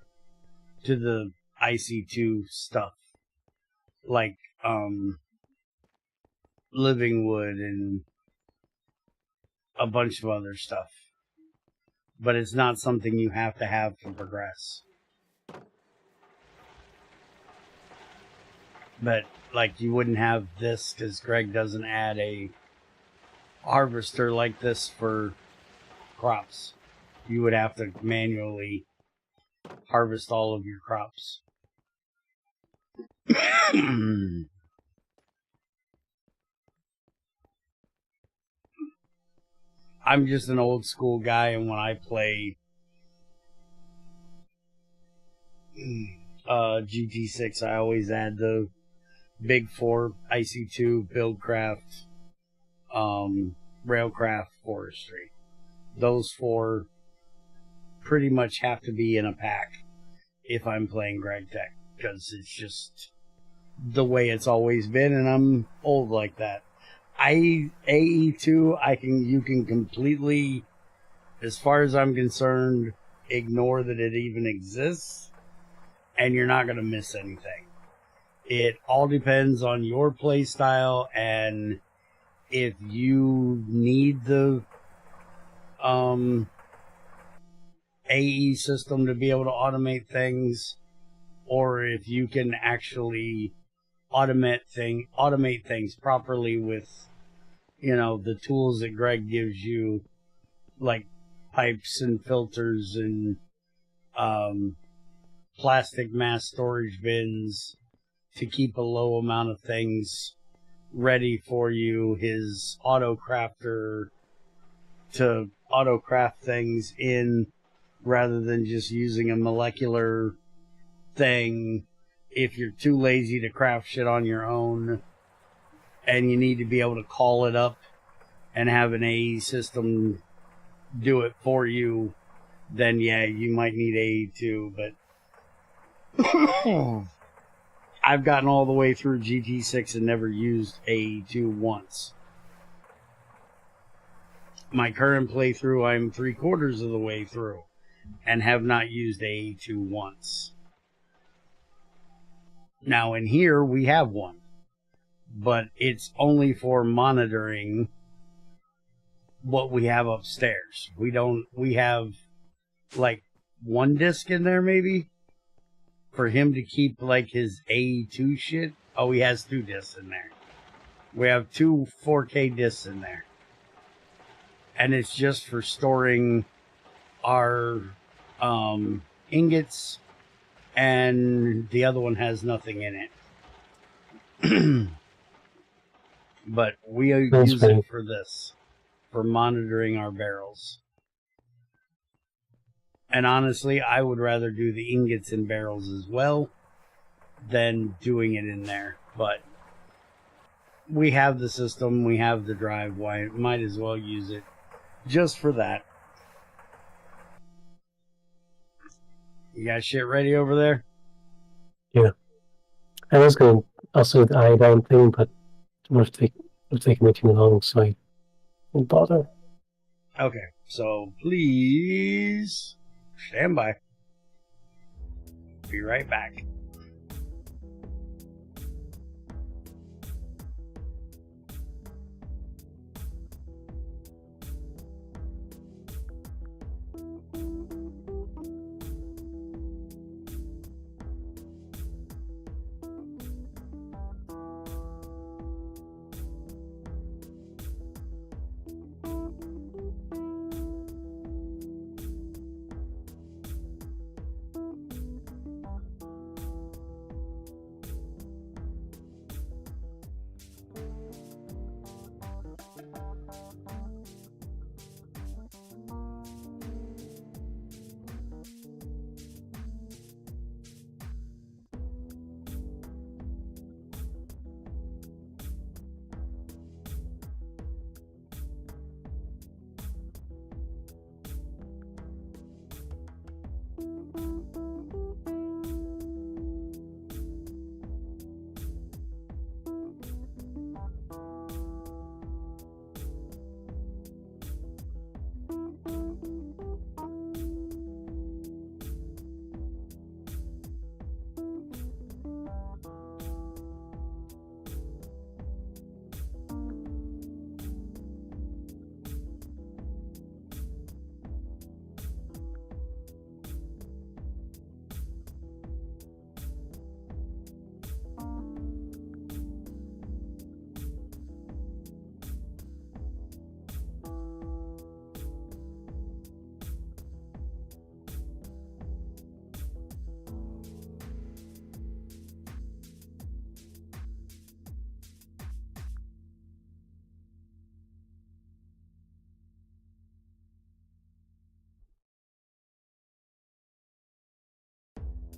to the IC2 stuff, like living wood and a bunch of other stuff. But it's not something you have to progress. But like you wouldn't have this because Greg doesn't add a harvester like this for crops. You would have to manually harvest all of your crops. I'm just an old school guy, and when I play GT6, I always add the big four: IC2, Buildcraft, Railcraft, Forestry. Those four pretty much have to be in a pack if I'm playing GregTech, because it's just the way it's always been, and I'm old like that. AE2, you can completely, as far as I'm concerned, ignore that it even exists, and you're not going to miss anything. It all depends on your play style, and if you need the AE system to be able to automate things, or if you can actually automate things properly with, you know, the tools that Greg gives you, like pipes and filters and plastic mass storage bins to keep a low amount of things ready for you, his auto crafter to auto craft things in rather than just using a molecular thing if you're too lazy to craft shit on your own and you need to be able to call it up and have an AE system do it for you, then yeah, you might need AE2, but I've gotten all the way through GT6 and never used AE2 once. My current playthrough, I'm 3/4 of the way through and have not used AE2 once. Now in here we have one, but it's only for monitoring what we have upstairs. We have like one disc in there maybe for him to keep like his AE2 shit. Oh, he has 2 discs in there. We have 2 4K discs in there. And it's just for storing our ingots, and the other one has nothing in it. But we use it for this, for monitoring our barrels. And honestly, I would rather do the ingots in barrels as well than doing it in there. But we have the system, we have the drive, why might as well use it just for that. You got shit ready over there?
Yeah. I was going to also the iodine thing, but it would have taken me too long, so I didn't bother.
Okay, so please stand by. Be right back.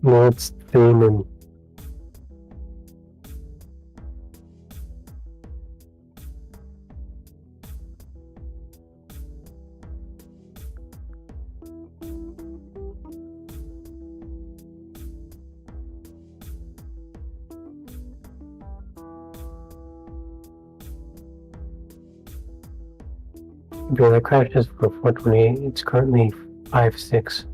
No, it's theme and that crashes for 428. It's currently 5.6.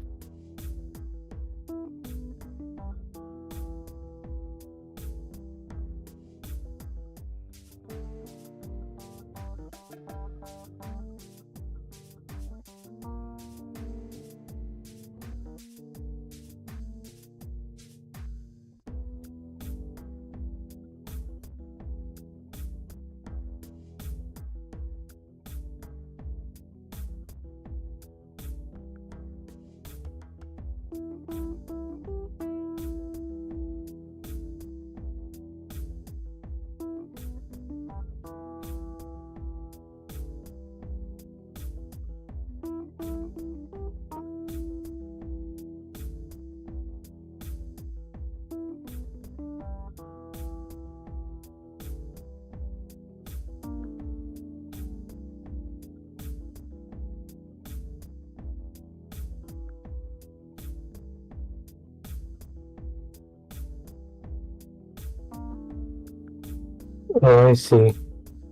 Oh, I see.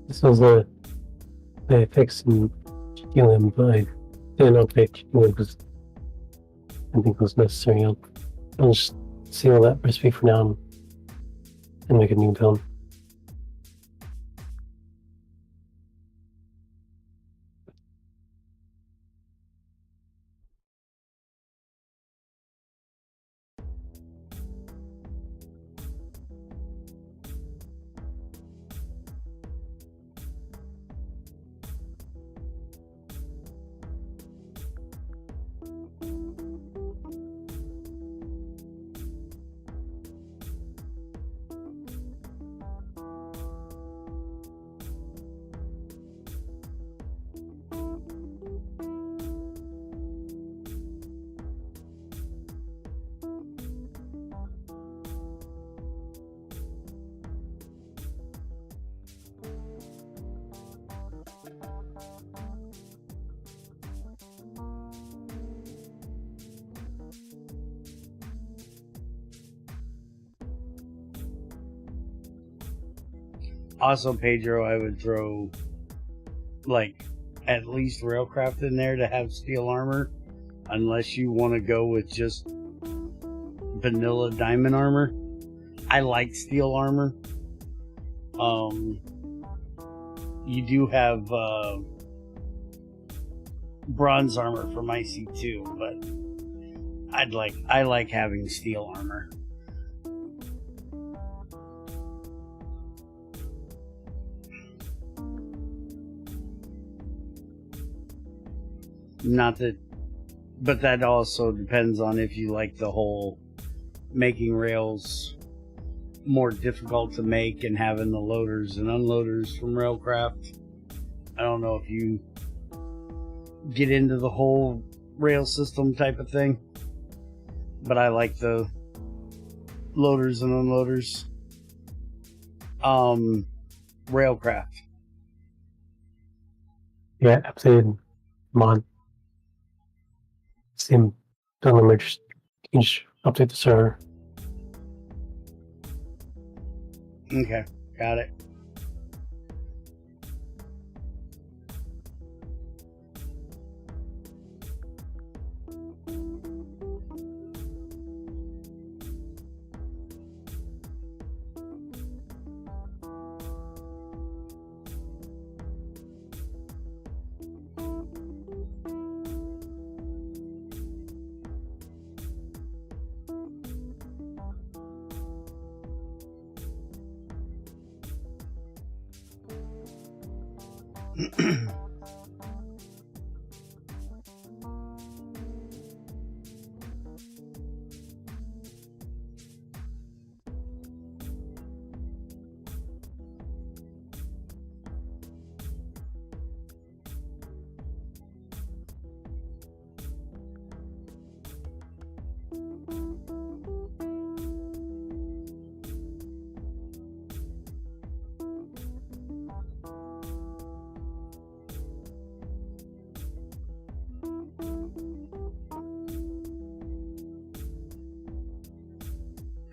This was I fixed and helium, but I didn't update helium because I think it was necessary. I'll just seal that recipe for now and make a new build.
Also, Pedro, I would throw like at least railcraft in there to have steel armor, unless you want to go with just vanilla diamond armor. I like steel armor. You do have bronze armor from IC2, but I like having steel armor. Not that, but that also depends on if you like the whole making rails more difficult to make and having the loaders and unloaders from Railcraft. I don't know if you get into the whole rail system type of thing, but I like the loaders and unloaders. Railcraft.
Yeah, updated mod. Same don't remember, just update the server.
Okay, got it.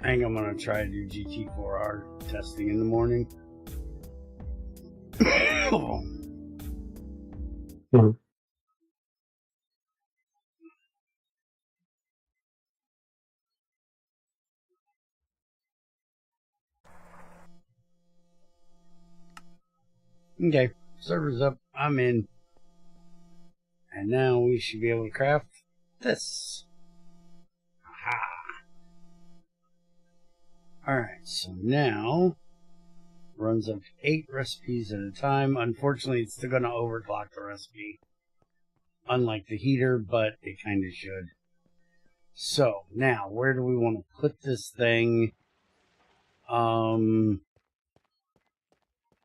I think I'm going to try to do GT4R testing in the morning. Okay, server's up. I'm in. And now we should be able to craft this. Aha! Alright, so now runs up to 8 recipes at a time. Unfortunately, it's still going to overclock the recipe. Unlike the heater, but it kind of should. So, now, where do we want to put this thing?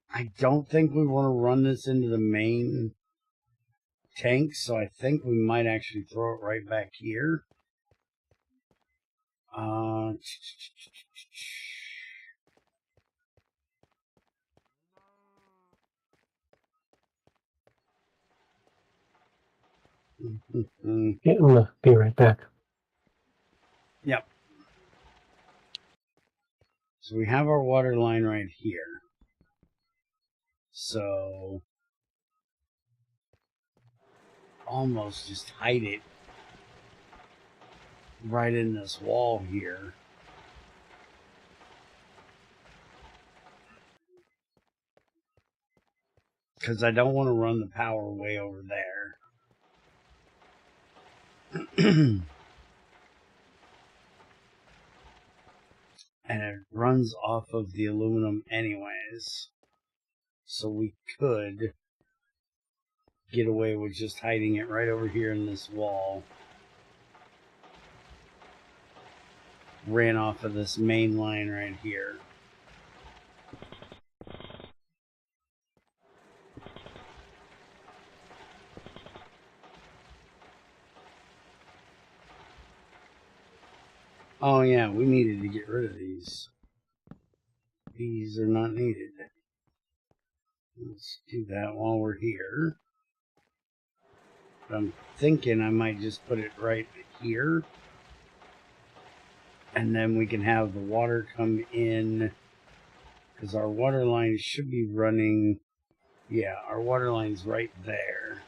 I don't think we want to run this into the main tank, so I think we might actually throw it right back here.
Yeah, I'm gonna be right back.
Yep. So we have our water line right here. So almost just hide it right in this wall here. Because I don't want to run the power way over there. And it runs off of the aluminum anyways. So we could get away with just hiding it right over here in this wall. Ran off of this main line right here. Oh yeah, we needed to get rid of these. These are not needed. Let's do that while we're here. But I'm thinking I might just put it right here. And then we can have the water come in. Because our water line should be running Yeah, our water line's right there.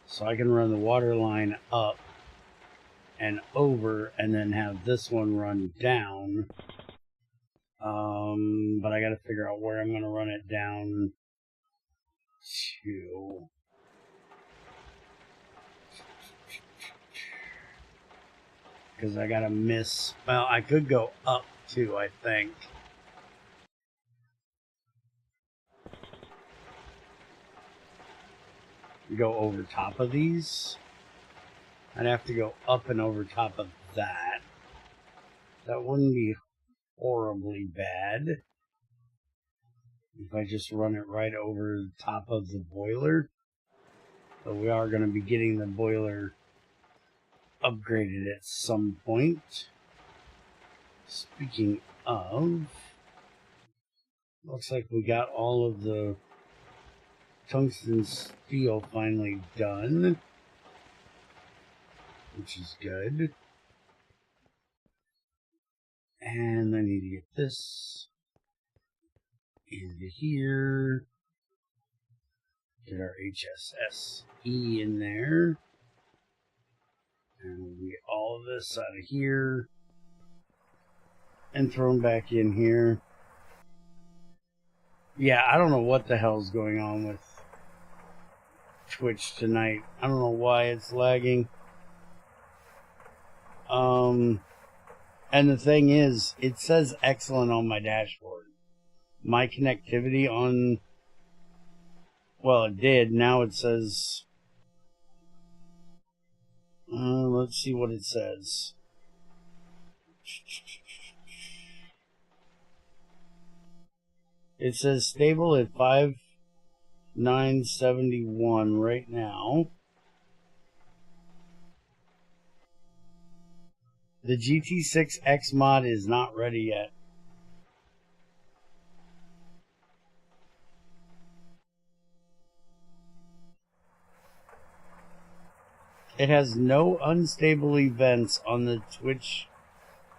So I can run the water line up and over and then have this one run down. But I gotta figure out where I'm gonna run it down to. Because I gotta miss. Well, I could go up too, I think. Go over top of these. I'd have to go up and over top of that. That wouldn't be horribly bad. If I just run it right over the top of the boiler. But we are going to be getting the boiler upgraded at some point. Speaking of, looks like we got all of the tungsten steel finally done, which is good. And I need to get this into here. Get our HSSE in there. And we'll get all of this out of here and thrown back in here. Yeah, I don't know what the hell's going on with Twitch tonight. I don't know why it's lagging. And the thing is, it says excellent on my dashboard. My connectivity on, well, it did. Now it says, let's see what it says. It says stable at 5971 right now. The GT6X mod is not ready yet. It has no unstable events on the Twitch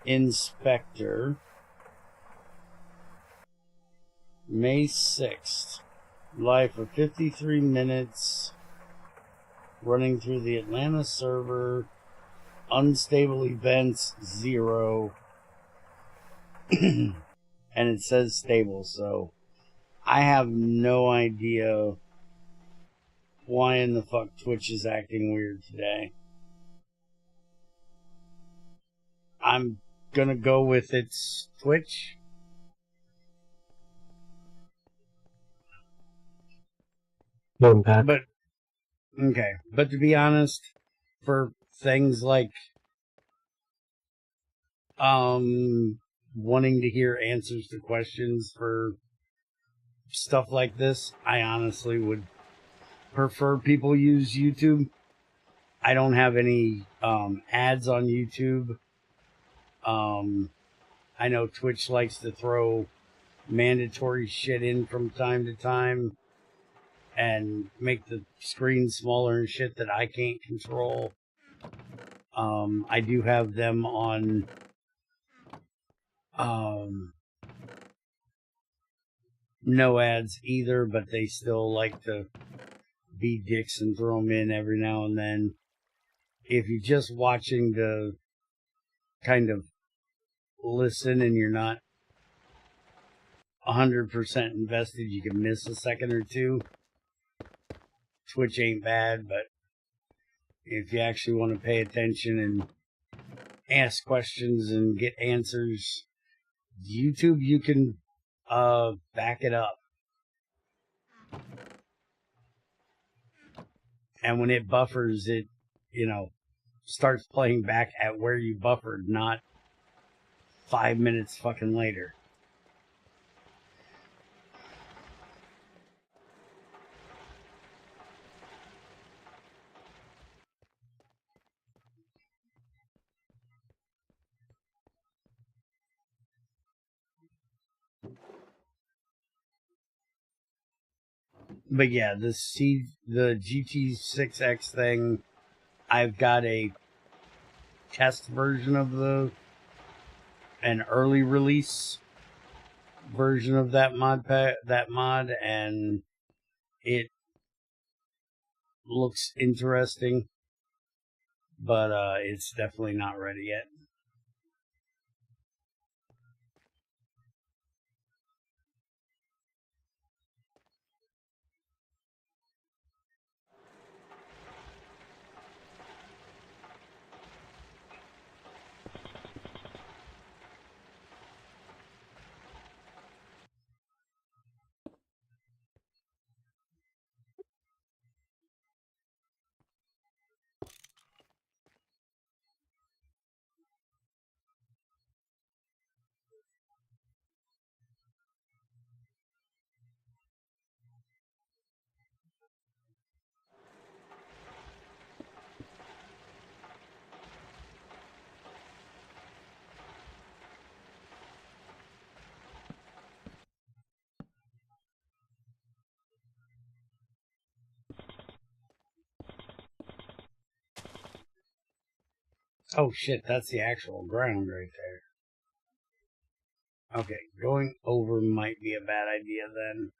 inspector. May 6th. Live for 53 minutes. Running through the Atlanta server. Unstable events 0. And it says stable, so I have no idea why in the fuck Twitch is acting weird today. I'm gonna go with it's Twitch.
Going back.
But okay, but to be honest, for things like wanting to hear answers to questions for stuff like this, I honestly would prefer people use YouTube. I don't have any ads on YouTube. I know Twitch likes to throw mandatory shit in from time to time and make the screen smaller and shit that I can't control. I do have them on no ads either, but they still like to be dicks and throw them in every now and then. If you're just watching to kind of listen and you're not 100% invested, you can miss a second or two. Twitch ain't bad, but if you actually want to pay attention and ask questions and get answers, YouTube, you can back it up. And when it buffers, it, starts playing back at where you buffered, not 5 minutes fucking later. But yeah, the GT6X thing, I've got a test version of an early release version of that mod, and it looks interesting, but it's definitely not ready yet. Oh shit, that's the actual ground right there. Okay, going over might be a bad idea then.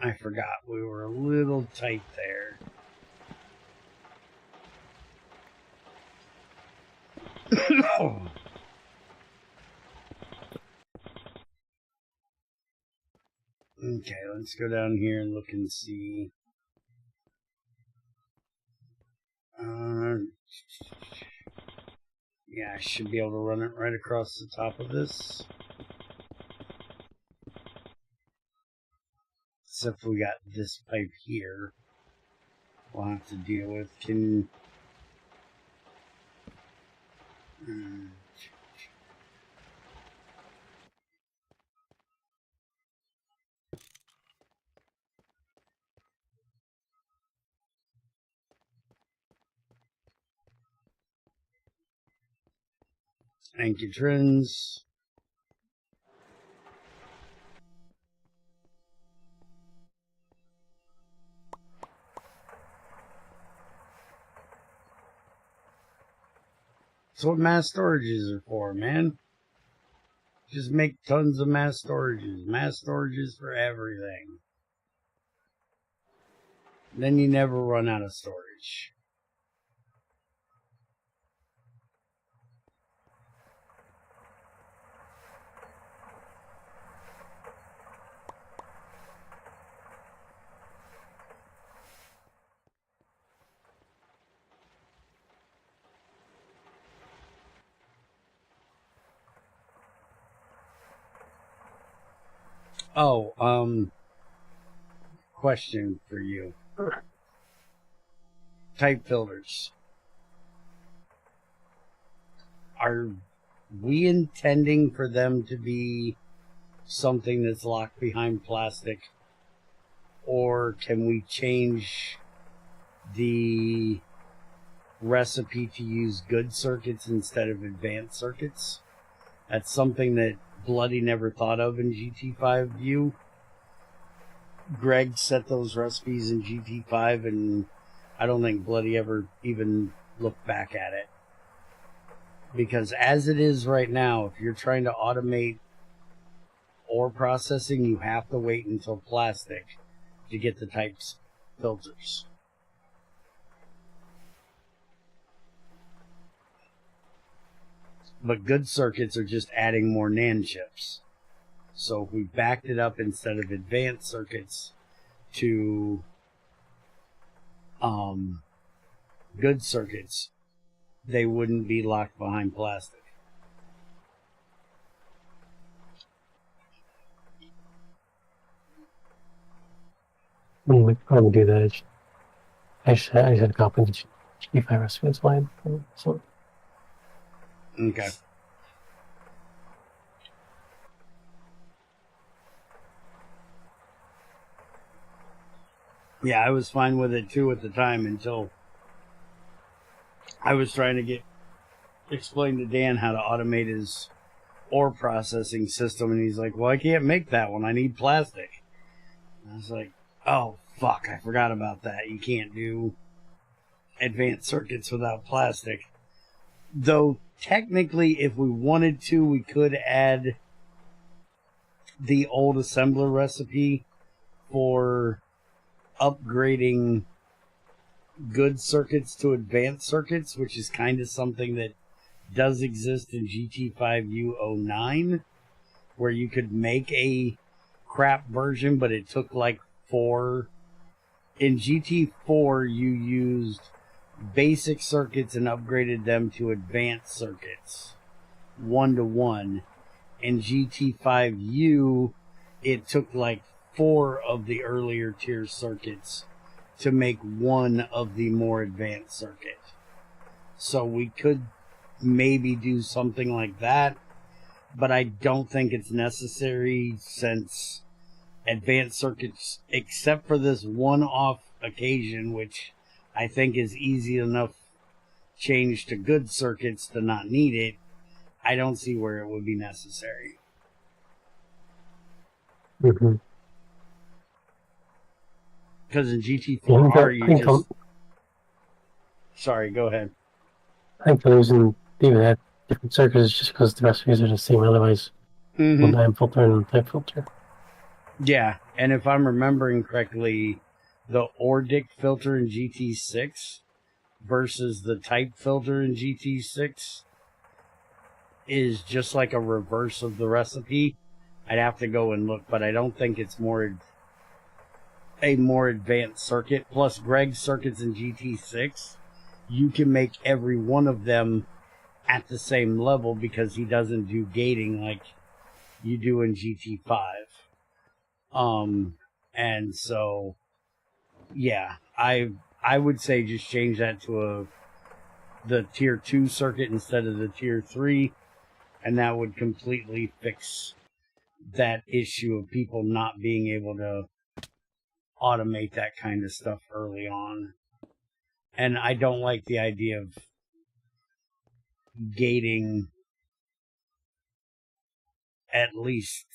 I forgot we were a little tight there. Okay, let's go down here and look and see. Yeah, I should be able to run it right across the top of this. Except we got this pipe here we'll have to deal with. Thank you, Trins. That's what mass storages are for, man. Just make tons of mass storages. Mass storages for everything. Then you never run out of storage. Oh, question for you. Type filters. Are we intending for them to be something that's locked behind plastic? Or can we change the recipe to use good circuits instead of advanced circuits? That's something that Bloody never thought of in GT5 view. Greg set those recipes in GT5, and I don't think Bloody ever even looked back at it. Because as it is right now, if you're trying to automate ore processing, you have to wait until plastic to get the types filters. But good circuits are just adding more NAND chips. So if we backed it up instead of advanced circuits to good circuits, they wouldn't be locked behind plastic.
We could probably do that. I just had a copy of the GT5 recipe line. So.
Okay. Yeah, I was fine with it too at the time until I was trying to explain to Dan how to automate his ore processing system, and he's like, well, I can't make that one. I need plastic. And I was like, oh, fuck, I forgot about that. You can't do advanced circuits without plastic. Though technically, if we wanted to, we could add the old assembler recipe for upgrading good circuits to advanced circuits, which is kind of something that does exist in GT5U09, where you could make a crap version, but it took like 4. In GT4, you used basic circuits and upgraded them to advanced circuits 1-to-1. In GT5U, it took like 4 of the earlier tier circuits to make one of the more advanced circuit. So we could maybe do something like that, but I don't think it's necessary, since advanced circuits, except for this one-off occasion, which I think is easy enough change to good circuits to not need it, I don't see where it would be necessary.
Mm-hmm.
Because in GT4R, you just... Sorry, go ahead.
I think the reason they even had different circuits is just because the recipes are the same otherwise.
Mm-hmm.
One filter and type filter.
Yeah, and if I'm remembering correctly, the ORDIC filter in GT6 versus the type filter in GT6 is just like a reverse of the recipe. I'd have to go and look, but I don't think it's a more advanced circuit. Plus, Greg's circuits in GT6, you can make every one of them at the same level because he doesn't do gating like you do in GT5. And so, yeah, I would say just change that to the tier 2 circuit instead of the tier 3, and that would completely fix that issue of people not being able to automate that kind of stuff early on. And I don't like the idea of gating at least,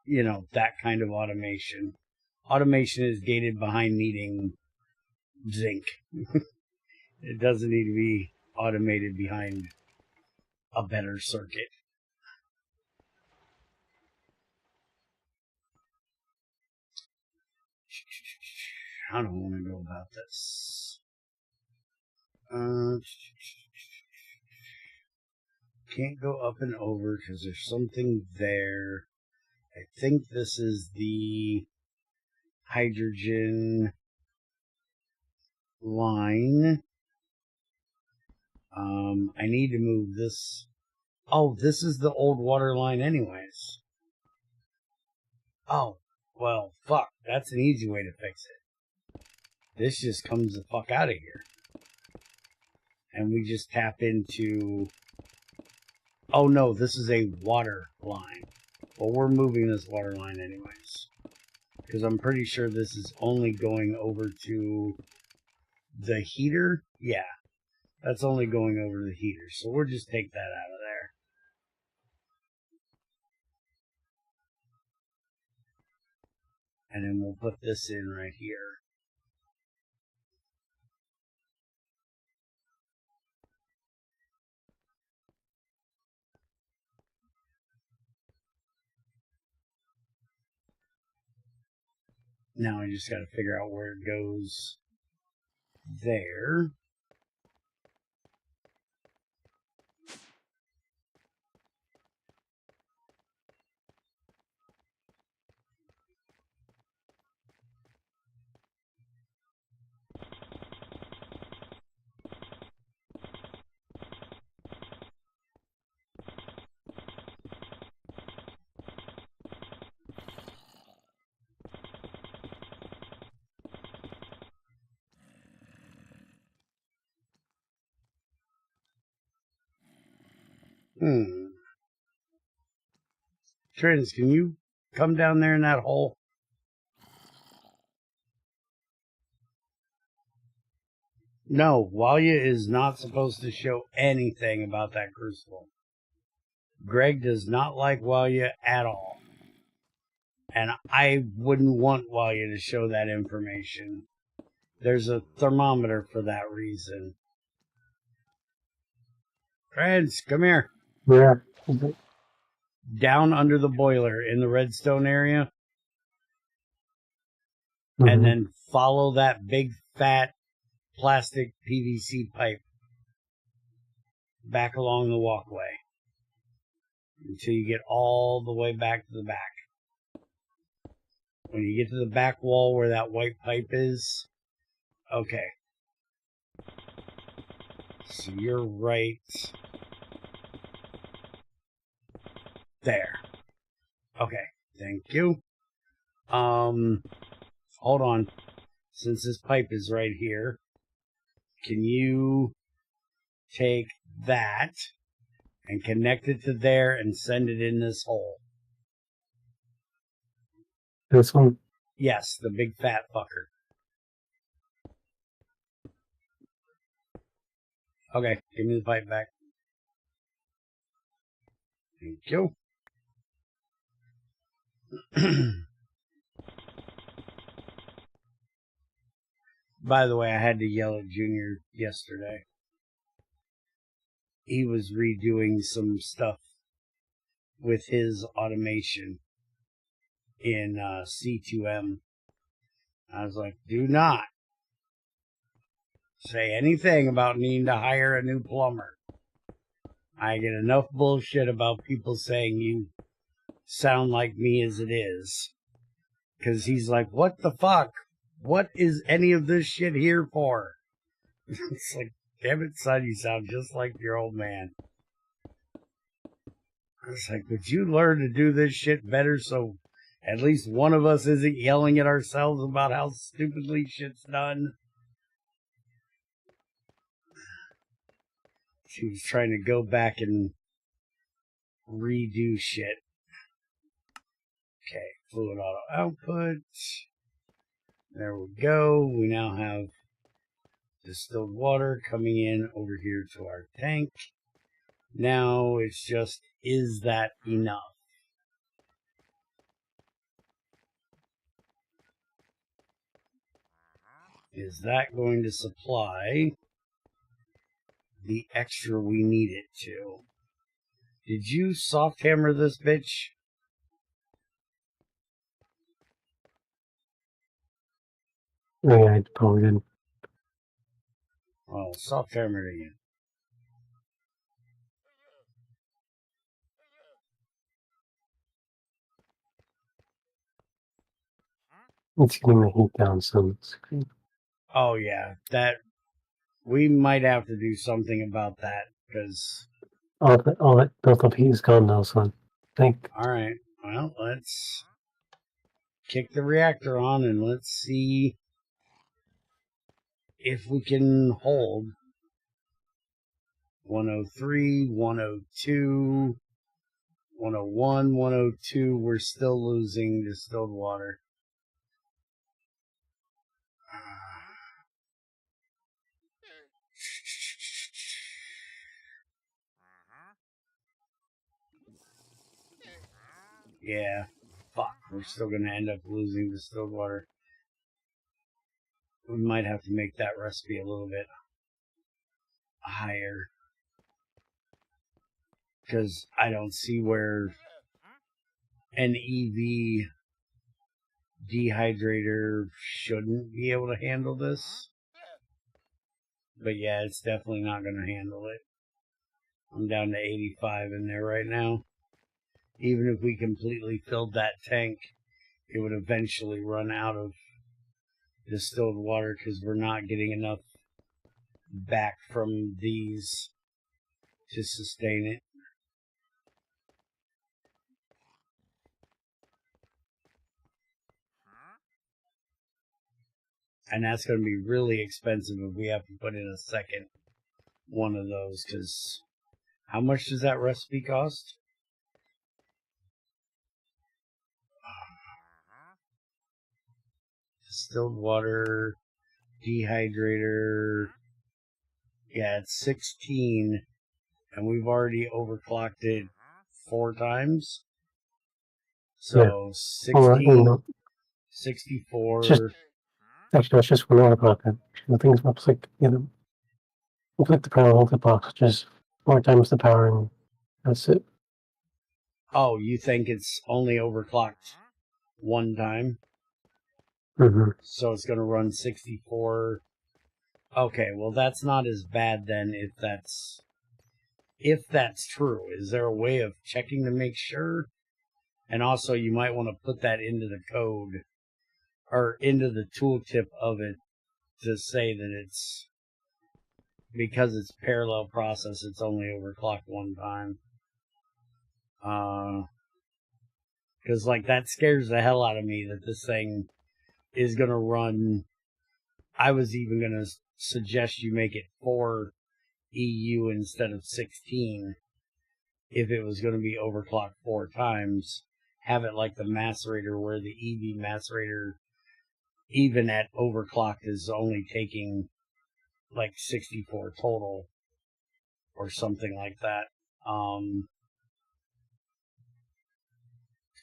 that kind of automation. Automation is gated behind needing zinc. It doesn't need to be automated behind a better circuit. How do I want to go about this? Can't go up and over because there's something there. I think this is the hydrogen line. I need to move this. Oh, this is the old water line anyways. Oh, well, fuck. That's an easy way to fix it. This just comes the fuck out of here. And we just tap into... Oh no, this is a water line. Well, we're moving this water line anyways. Because I'm pretty sure this is only going over to the heater. Yeah, that's only going over the heater. So we'll just take that out of there. And then we'll put this in right here. Now I just got to figure out where it goes there. Trins, can you come down there in that hole? No, Walia is not supposed to show anything about that crucible. Greg does not like Walia at all. And I wouldn't want Walia to show that information. There's a thermometer for that reason. Reds, come here.
Where?
Down under the boiler in the redstone area.
Mm-hmm.
And then follow that big fat plastic PVC pipe back along the walkway until you get all the way back to the back. When you get to the back wall where that white pipe is, okay. So you're right there. Okay, thank you. Hold on. Since this pipe is right here, can you take that and connect it to there and send it in this hole?
This one?
Yes, the big fat fucker. Okay, give me the pipe back. Thank you. By the way, I had to yell at Junior yesterday. He was redoing some stuff with his automation in C2M. I was like, do not say anything about needing to hire a new plumber. I get enough bullshit about people saying you sound like me as it is. Because he's like, what the fuck? What is any of this shit here for? It's like, damn it, son, you sound just like your old man. It's like, would you learn to do this shit better so at least one of us isn't yelling at ourselves about how stupidly shit's done? She was trying to go back and redo shit. Okay, fluid auto output. There we go. We now have distilled water coming in over here to our tank. Now it's just, is that enough? Is that going to supply the extra we need it to? Did you soft hammer this bitch?
Oh, yeah, I probably didn't.
Well, soft hammer it again.
It's getting the heat down some.
Oh yeah, that we might have to do something about that because
all that built up heat is gone now, son.
All right, well, let's kick the reactor on and let's see if we can hold 103, 102, 101, 102. We're still losing distilled water. Yeah, fuck. We're still going to end up losing distilled water. We might have to make that recipe a little bit higher. Because I don't see where an EV dehydrator shouldn't be able to handle this. But yeah, it's definitely not going to handle it. I'm down to 85 in there right now. Even if we completely filled that tank, it would eventually run out of distilled water because we're not getting enough back from these to sustain it. And that's going to be really expensive if we have to put in a second one of those, because how much does that recipe cost? Distilled water, dehydrator. Yeah, it's 16, and we've already overclocked it 4 times. So yeah. 16, 64.
Actually, it's just 1 overclock. The thing's up like, looks like the power voltage box just 4 times the power, and that's it.
Oh, you think it's only overclocked one time?
Mm-hmm.
So it's going to run 64. Okay, well that's not as bad then if that's true. Is there a way of checking to make sure? And also you might want to put that into the code or into the tooltip of it to say that it's because it's parallel process, it's only overclocked one time. Because like that scares the hell out of me that this thing is going to run. I was even going to suggest you make it 4 EU instead of 16 if it was going to be overclocked 4 times. Have it like the macerator where the EV macerator, even at overclocked, is only taking like 64 total or something like that.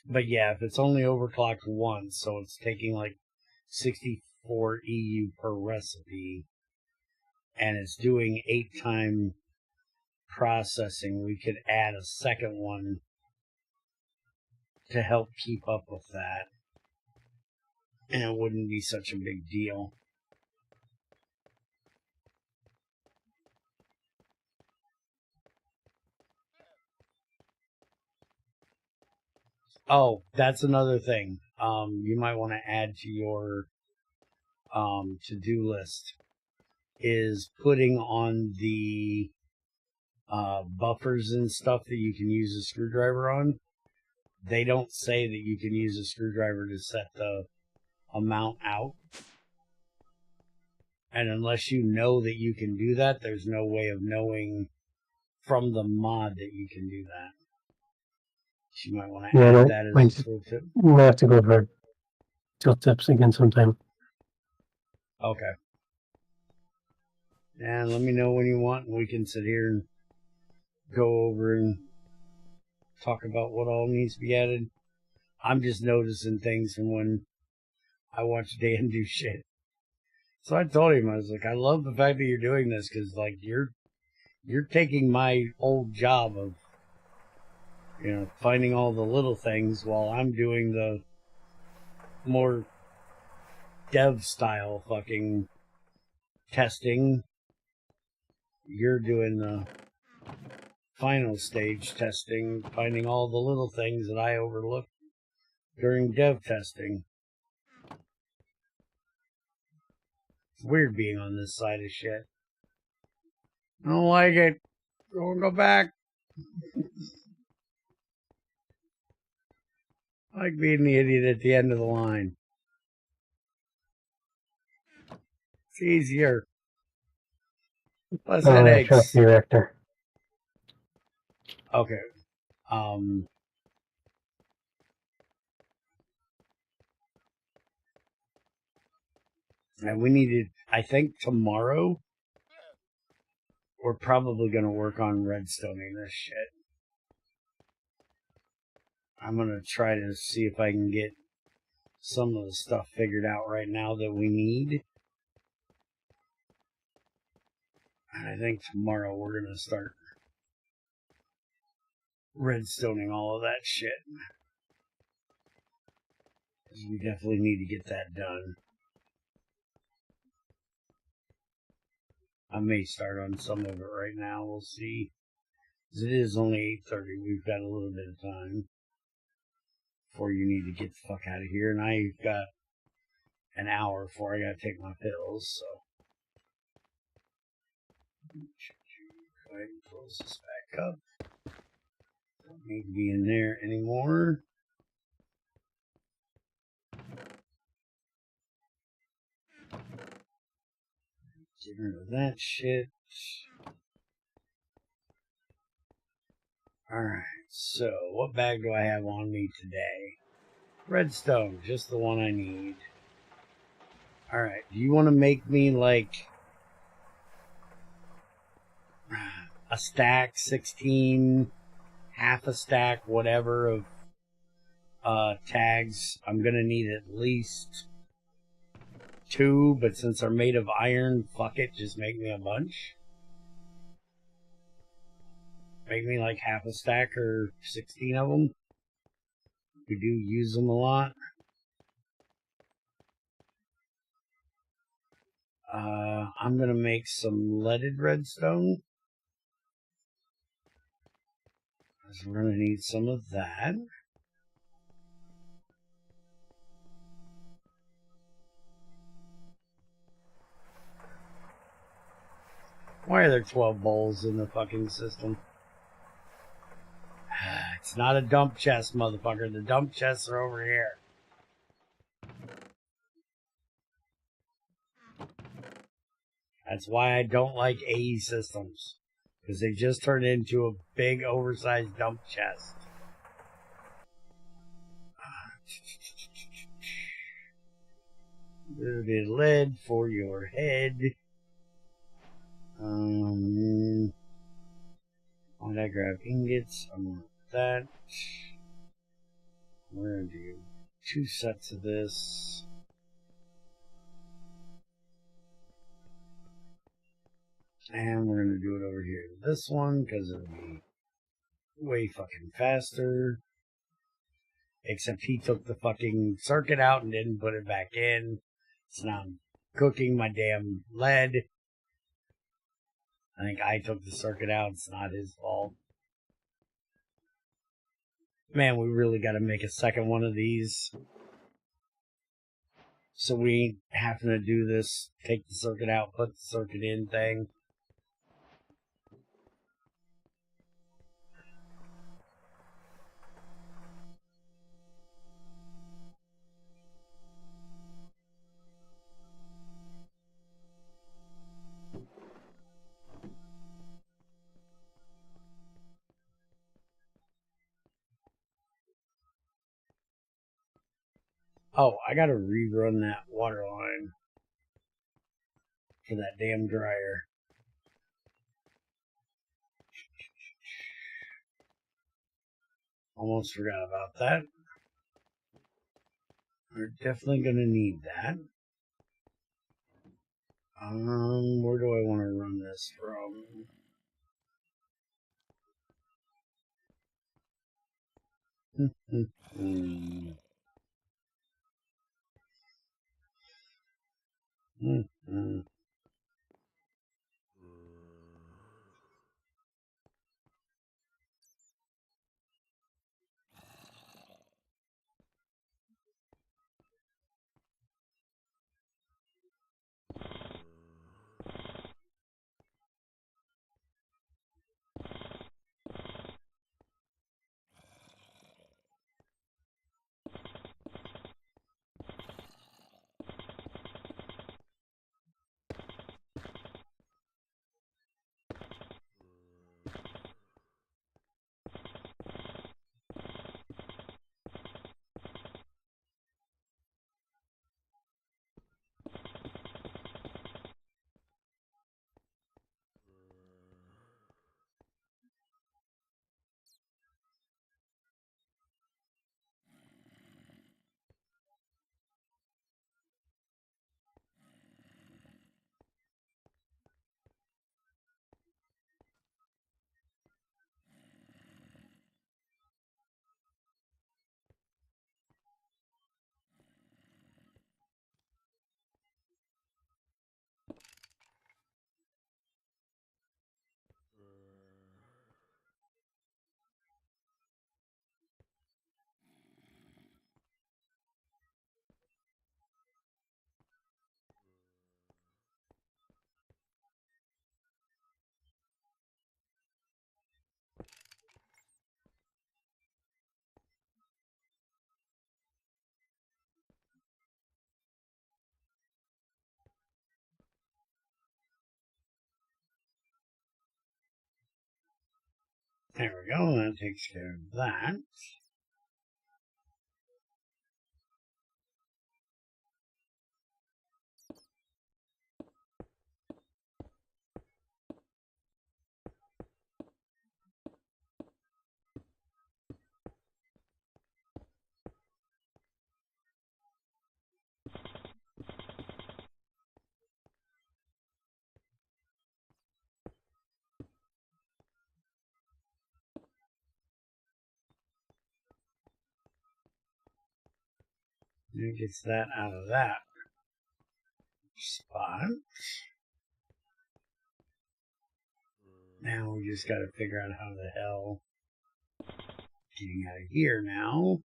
But yeah, if it's only overclocked once, so it's taking like 64 EU per recipe, and it's doing 8-time processing, we could add a second one to help keep up with that. And it wouldn't be such a big deal. Oh, that's another thing. You might want to add to your to-do list is putting on the buffers and stuff that you can use a screwdriver on. They don't say that you can use a screwdriver to set the amount out. And unless you know that you can do that, there's no way of knowing from the mod that you can do that. So you might want to add that as a tooltip.
We'll have to go over tooltips again sometime.
Okay. And let me know when you want, and we can sit here and go over and talk about what all needs to be added. I'm just noticing things from when I watch Dan do shit. So I told him, I was like, I love the fact that you're doing this because, like, you're taking my old job of, you know, finding all the little things while I'm doing the more dev style fucking testing. You're doing the final stage testing, finding all the little things that I overlooked during dev testing. It's weird being on this side of shit. I don't like it. Don't go back. I like being the idiot at the end of the line. It's easier. Less headaches.
Trust the reactor.
Okay. And we needed, I think tomorrow, we're probably going to work on redstoning this shit. I'm going to try to see if I can get some of the stuff figured out right now that we need. And I think tomorrow we're going to start redstoning all of that shit. Because we definitely need to get that done. I may start on some of it right now. We'll see. Because it is only 8:30. We've got a little bit of time before you need to get the fuck out of here. And I've got an hour before I got to take my pills. So go ahead and close this back up. Don't need to be in there anymore. Get rid of that shit. Alright, so what bag do I have on me today? Redstone, just the one I need. Alright, do you want to make me like a stack, 16, half a stack, whatever of tags? I'm going to need at least 2, but since they're made of iron, fuck it, just make me a bunch. Make me like half a stack or 16 of them. We do use them a lot. I'm going to make some leaded redstone. So we're going to need some of that. Why are there 12 bowls in the fucking system? It's not a dump chest, motherfucker. The dump chests are over here. That's why I don't like AE systems. Because they just turned into a big, oversized dump chest. Loaded lead for your head. Why did I grab ingots? I'm gonna do that. We're gonna do 2 sets of this. And we're gonna do it over here. This one, because it'll be way fucking faster. Except he took the fucking circuit out and didn't put it back in. So now I'm cooking my damn lead. I think I took the circuit out. It's not his fault. Man, we really got to make a second one of these. So we ain't having to do this, take the circuit out, put the circuit in thing. Oh, I gotta rerun that water line for that damn dryer. Almost forgot about that. We're definitely gonna need that. Where do I want to run this from? There we go, that takes care of that. It gets that out of that spot. Now we just got to figure out how the hell getting out of here now.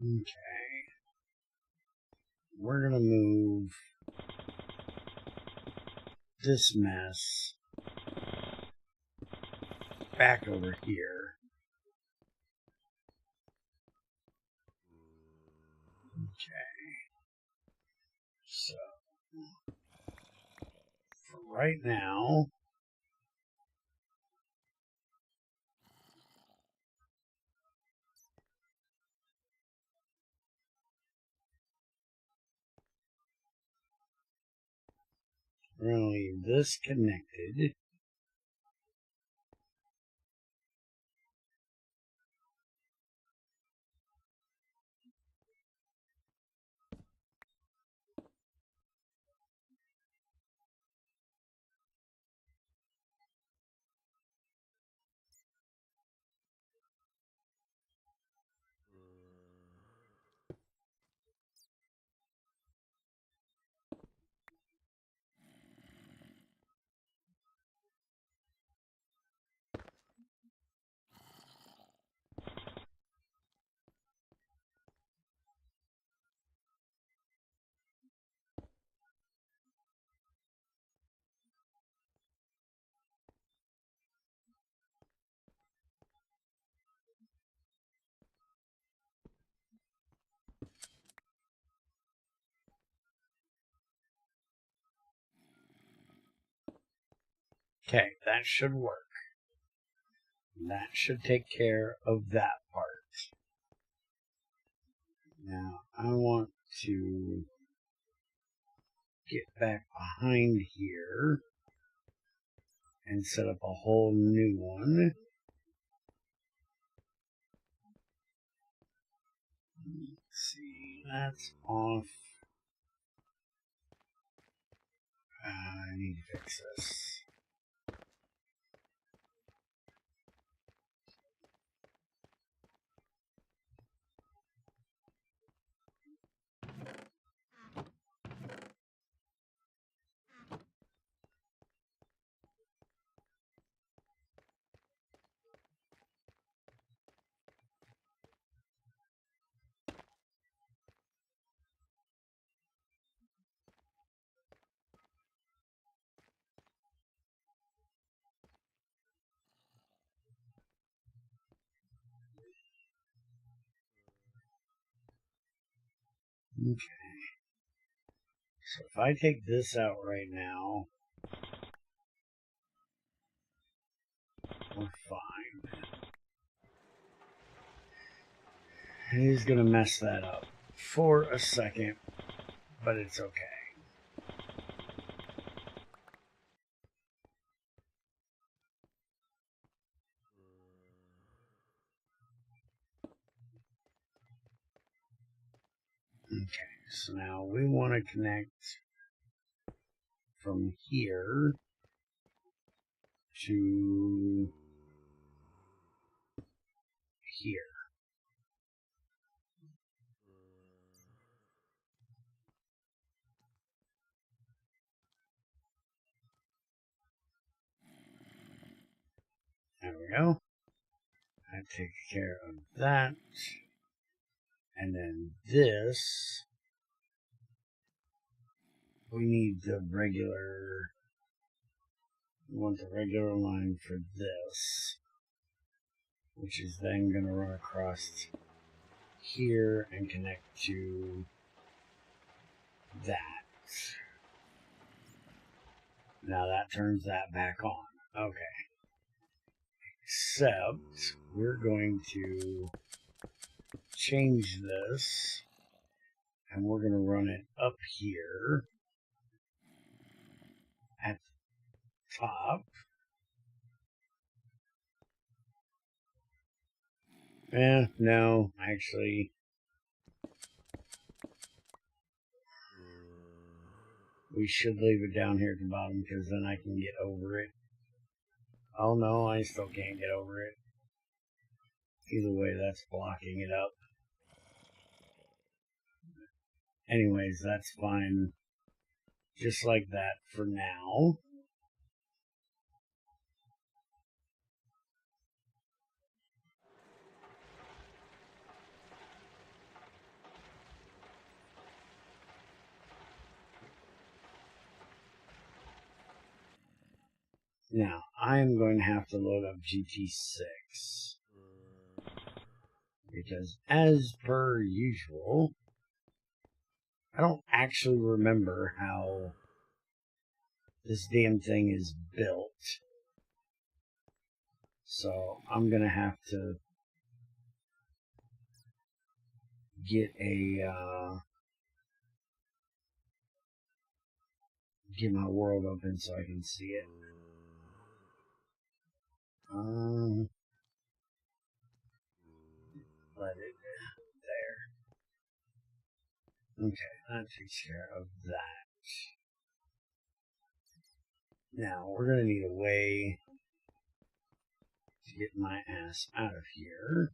Okay. We're going to move this mess back over here. Okay. So, for right now, we're going to leave this connected. Okay, that should work. That should take care of that part. Now, I want to get back behind here and set up a whole new one. Let's see, that's off. I need to fix this. Okay. So if I take this out right now, we're fine. He's gonna mess that up for a second, but it's okay. Okay, so now we want to connect from here to here. There we go. I take care of that. And then this, we need the regular, we want the regular line for this, which is then going to run across here and connect to that. Now that turns that back on. Okay. Except we're going to change this, and we're going to run it up here at the top. No, actually, we should leave it down here at the bottom, because then I can get over it. Oh no, I still can't get over it. Either way, that's blocking it up. Anyways, that's fine. Just like that for now. Now, I'm going to have to load up GT6. Because, as per usual, I don't actually remember how this damn thing is built. So, I'm going to have to get get my world open so I can see it. Let it there. Okay, that takes care of that. Now, we're going to need a way to get my ass out of here.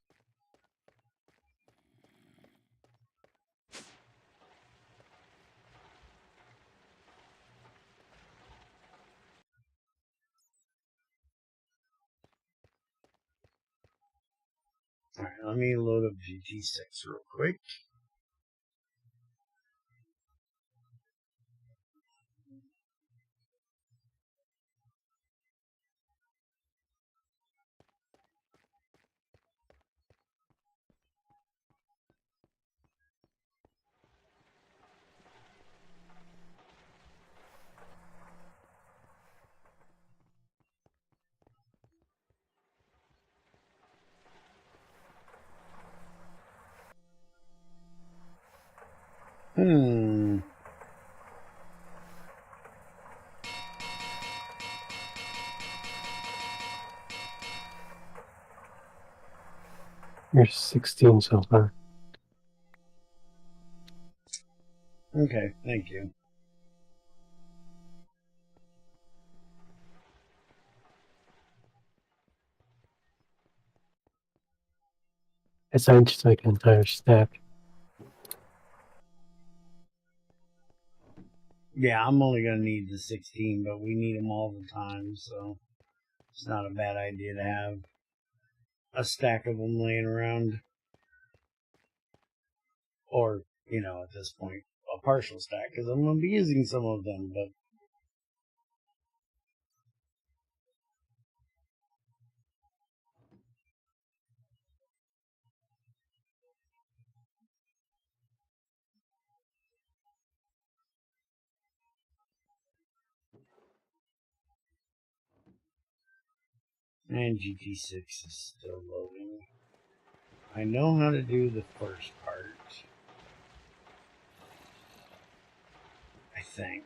Alright, let me load up GT6 real quick.
You're 16 so far.
Okay, thank you.
It's not just like an entire stack.
Yeah, I'm only going to need the 16, but we need them all the time, so it's not a bad idea to have a stack of them laying around. Or, you know, at this point, a partial stack, because I'm going to be using some of them, but and GT6 is still loading. I know how to do the first part, I think.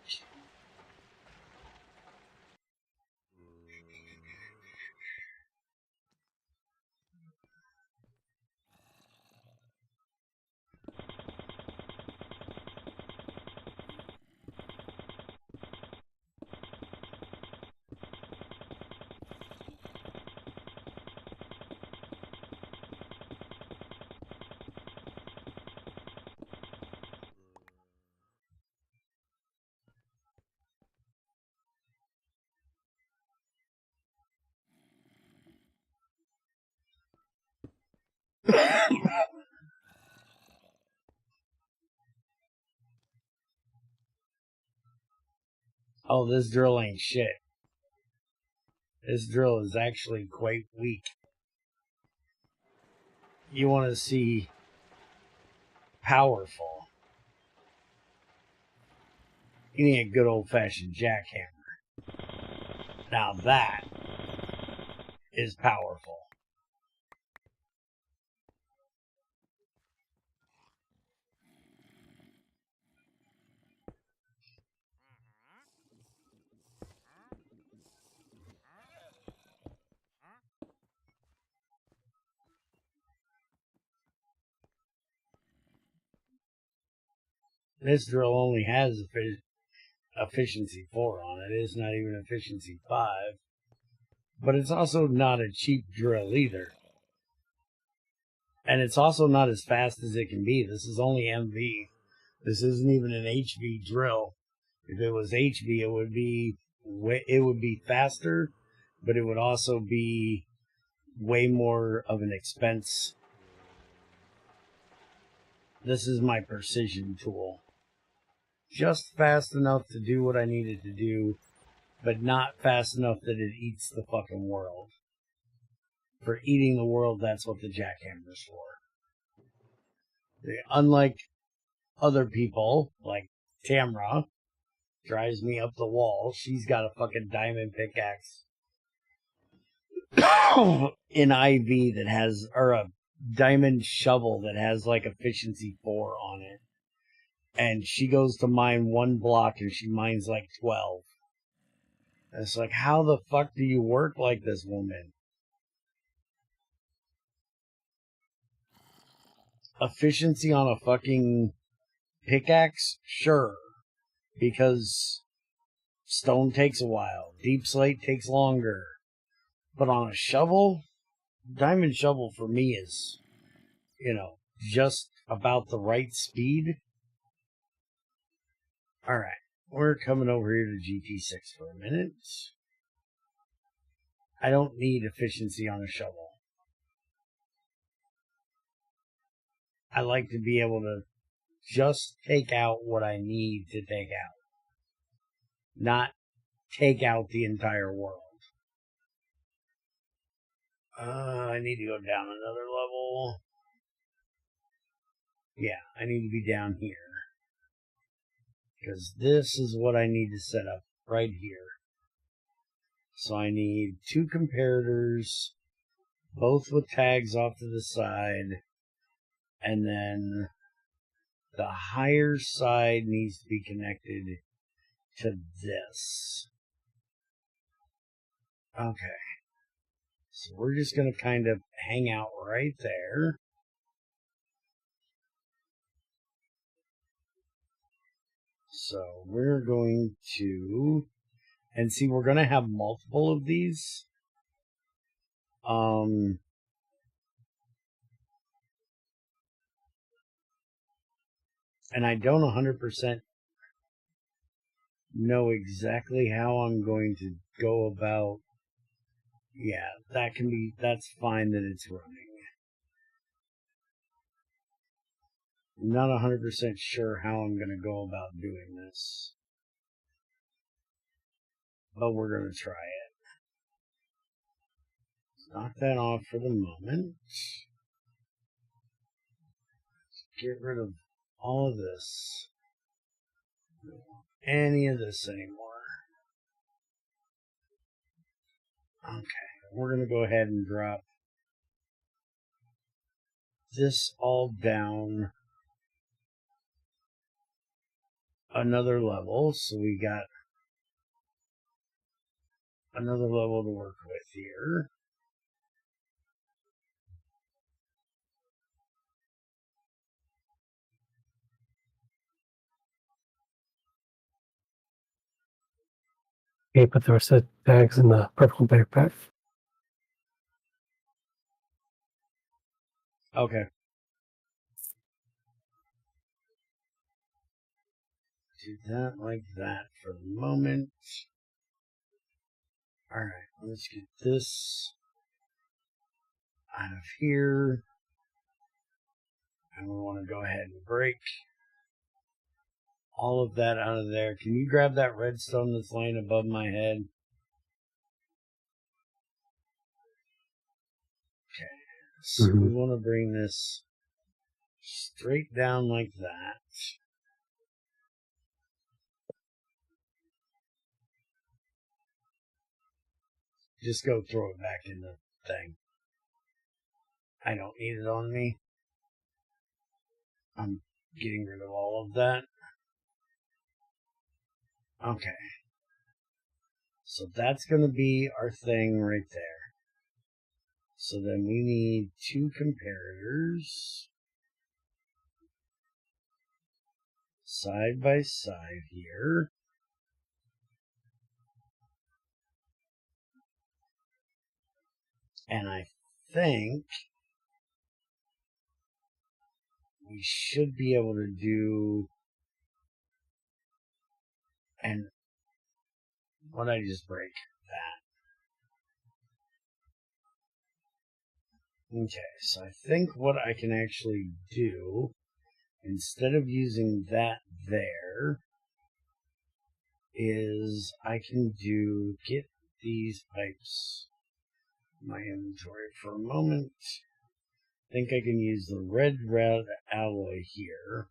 Oh, this drill ain't shit. This drill is actually quite weak. You want to see powerful. You need a good old-fashioned jackhammer. Now that is powerful. This drill only has efficiency 4 on it. It's not even efficiency 5. But it's also not a cheap drill either. And it's also not as fast as it can be. This is only MV. This isn't even an HV drill. If it was HV, it would be faster, but it would also be way more of an expense. This is my precision tool. Just fast enough to do what I needed to do, but not fast enough that it eats the fucking world. For eating the world, that's what the jackhammer's for. Unlike other people, like Tamra, drives me up the wall. She's got a fucking diamond pickaxe in IV that has, or a diamond shovel that has like efficiency 4 on it. And she goes to mine 1 block and she mines like 12. And it's like, how the fuck do you work like this, woman? Efficiency on a fucking pickaxe? Sure. Because stone takes a while. Deep slate takes longer. But on a shovel, diamond shovel for me is, just about the right speed. Alright, we're coming over here to GT6 for a minute. I don't need efficiency on a shovel. I like to be able to just take out what I need to take out. Not take out the entire world. I need to go down another level. Yeah, I need to be down here. Because this is what I need to set up right here. So I need 2 comparators, both with tags off to the side. And then the higher side needs to be connected to this. Okay. So we're just going to kind of hang out right there. So we're going to, and see, we're going to have multiple of these. And I don't 100% know exactly how I'm going to go about. Yeah, that's fine that it's running. I'm not 100% sure how I'm going to go about doing this. But we're going to try it. Knock that off for the moment. Get rid of all of this. I don't want any of this anymore. Okay, we're going to go ahead and drop this all down another level. So we got another level to work with here.
Okay, put the rest of the bags in the purple backpack.
Okay. Do that like that for the moment. Alright, let's get this out of here. And we want to go ahead and break all of that out of there. Can you grab that redstone that's laying above my head? Okay, so we want to bring this straight down like that. Just go throw it back in the thing. I don't need it on me. I'm getting rid of all of that. Okay. So that's going to be our thing right there. So then we need 2 comparators. side by side here. And I think we should be able to do, and what did I just break? That. Okay, so I think what I can actually do, instead of using that there, is I can get these pipes in my inventory for a moment. I think I can use the red alloy here,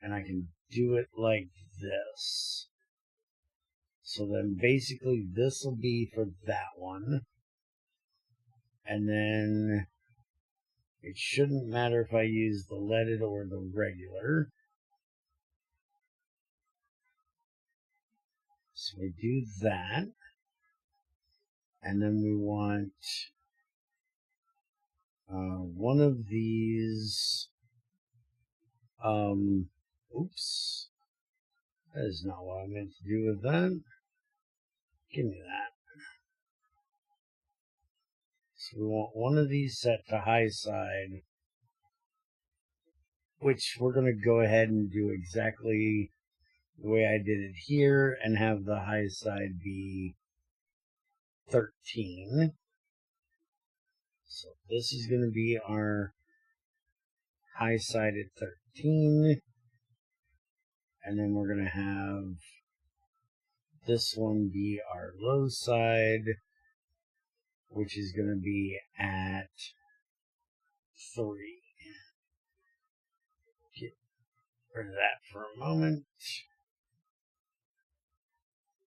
and I can do it like this. So then basically this will be for that one. And then it shouldn't matter if I use the leaded or the regular. So we do that. And then we want one of these. Oops. That is not what I meant to do with that. Give me that. So we want one of these set to high side, which we're going to go ahead and do exactly the way I did it here and have the high side be 13. So this is going to be our high side at 13. And then we're going to have this one be our low side, which is going to be at 3. Get rid of that for a moment.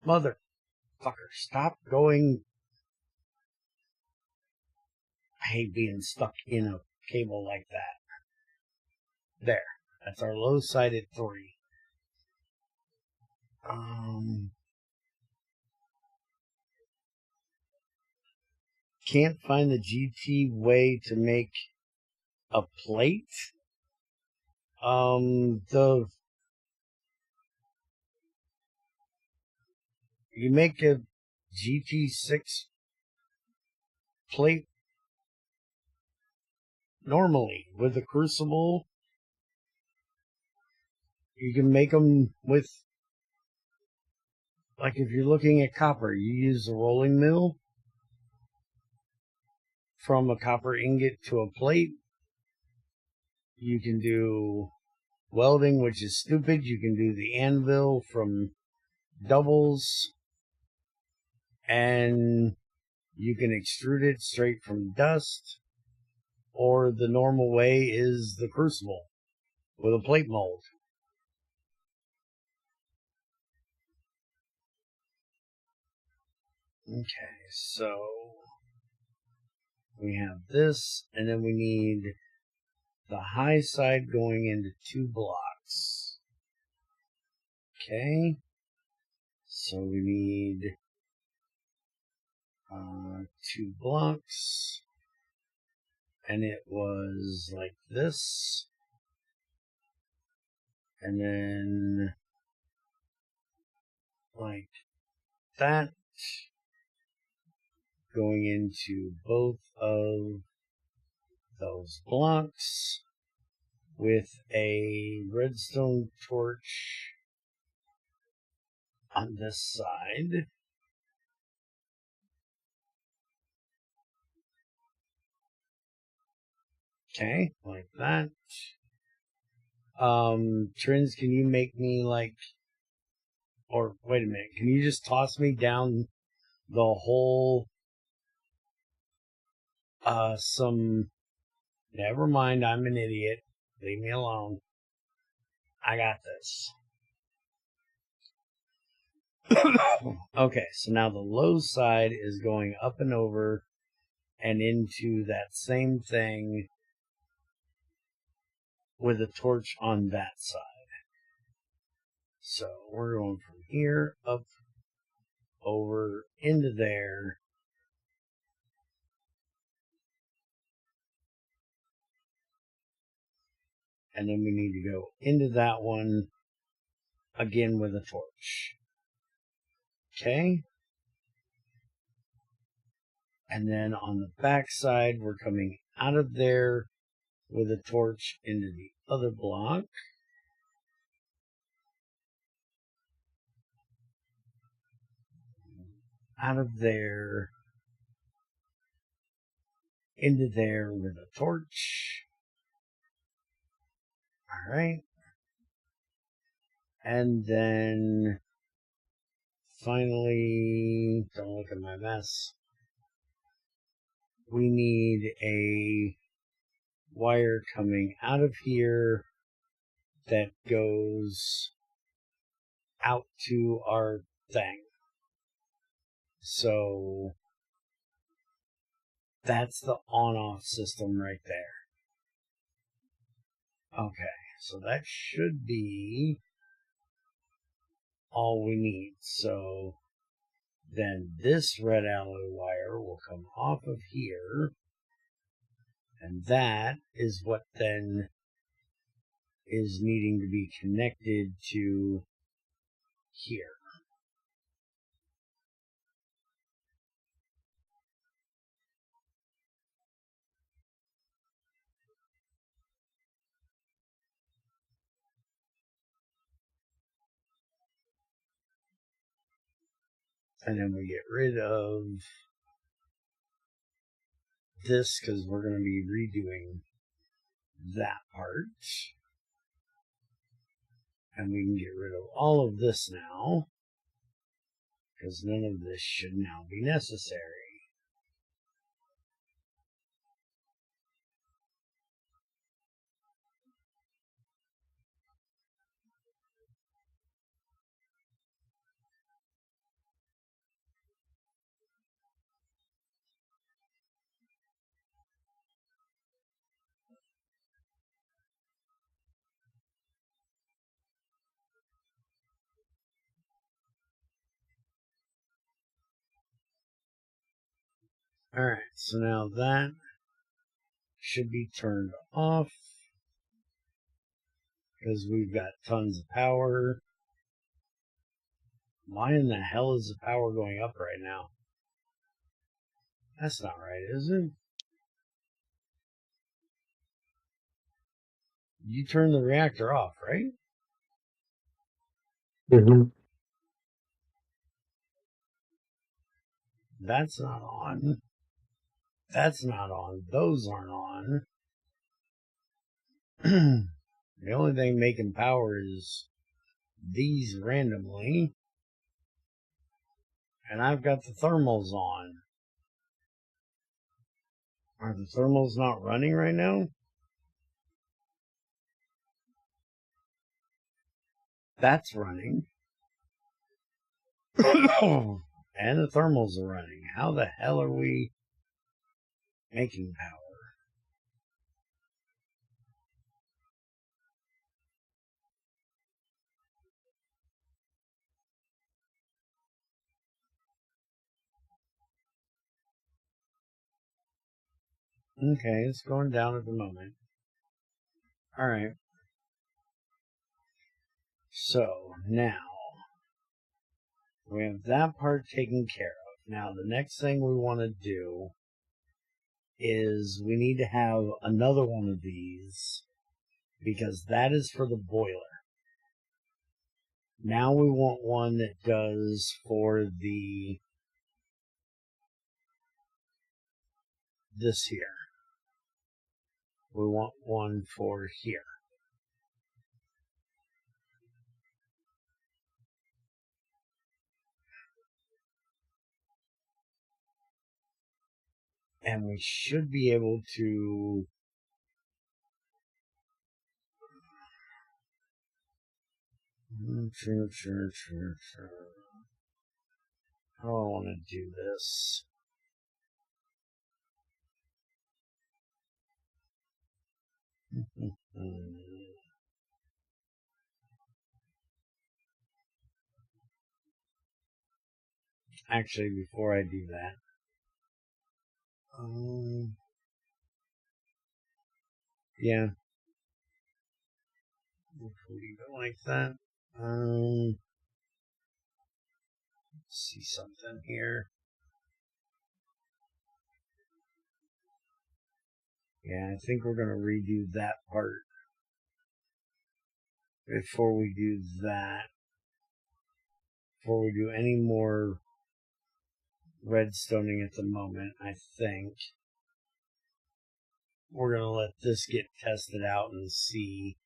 Motherfucker, stop going. I hate being stuck in a cable like that. There. That's our low side at 3. Can't find the GT way to make a plate. You make a GT6 plate normally with a crucible. You can make them with, like if you're looking at copper, you use a rolling mill from a copper ingot to a plate. You can do welding, which is stupid. You can do the anvil from doubles, and you can extrude it straight from dust, or the normal way is the crucible with a plate mold. Okay, so we have this, and then we need the high side going into 2 blocks. Okay, so we need 2 blocks, and it was like this, and then like that, going into both of those blocks with a redstone torch on this side. Okay, like that. Trins, can you make me like, or wait a minute, can you just toss me down the whole, never mind, I'm an idiot. Leave me alone. I got this. Okay, so now the low side is going up and over and into that same thing with a torch on that side. So we're going from here up, over, into there. And then we need to go into that one again with a torch. Okay. And then on the back side, we're coming out of there with a torch into the other block. Out of there, into there with a torch. All right. And then finally, don't look at my mess. We need a wire coming out of here that goes out to our thing. So that's the on-off system right there. Okay, so that should be all we need. So then this red alloy wire will come off of here, and that is what then is needing to be connected to here. And then we get rid of this because we're going to be redoing that part. And we can get rid of all of this now because none of this should now be necessary. Alright, so now that should be turned off because we've got tons of power. Why in the hell is the power going up right now? That's not right, is it? You turned the reactor off, right?
Mm-hmm.
That's not on. That's not on. Those aren't on. The only thing making power is these randomly. And I've got the thermals on. Are the thermals not running right now? That's running. And the thermals are running. How the hell are we making power? Okay, it's going down at the moment. Alright. So, now, we have that part taken care of. Now, the next thing we want to do is we need to have another one of these because that is for the boiler. Now we want one that does for the this here. We want one for here. And we should be able to How do I want to do this? Actually, before I do that, yeah, We'll leave it like that. Let's see something here. Yeah, I think we're going to redo that part before we do that. Before we do any more redstoning at the moment, I think we're going to let this get tested out and see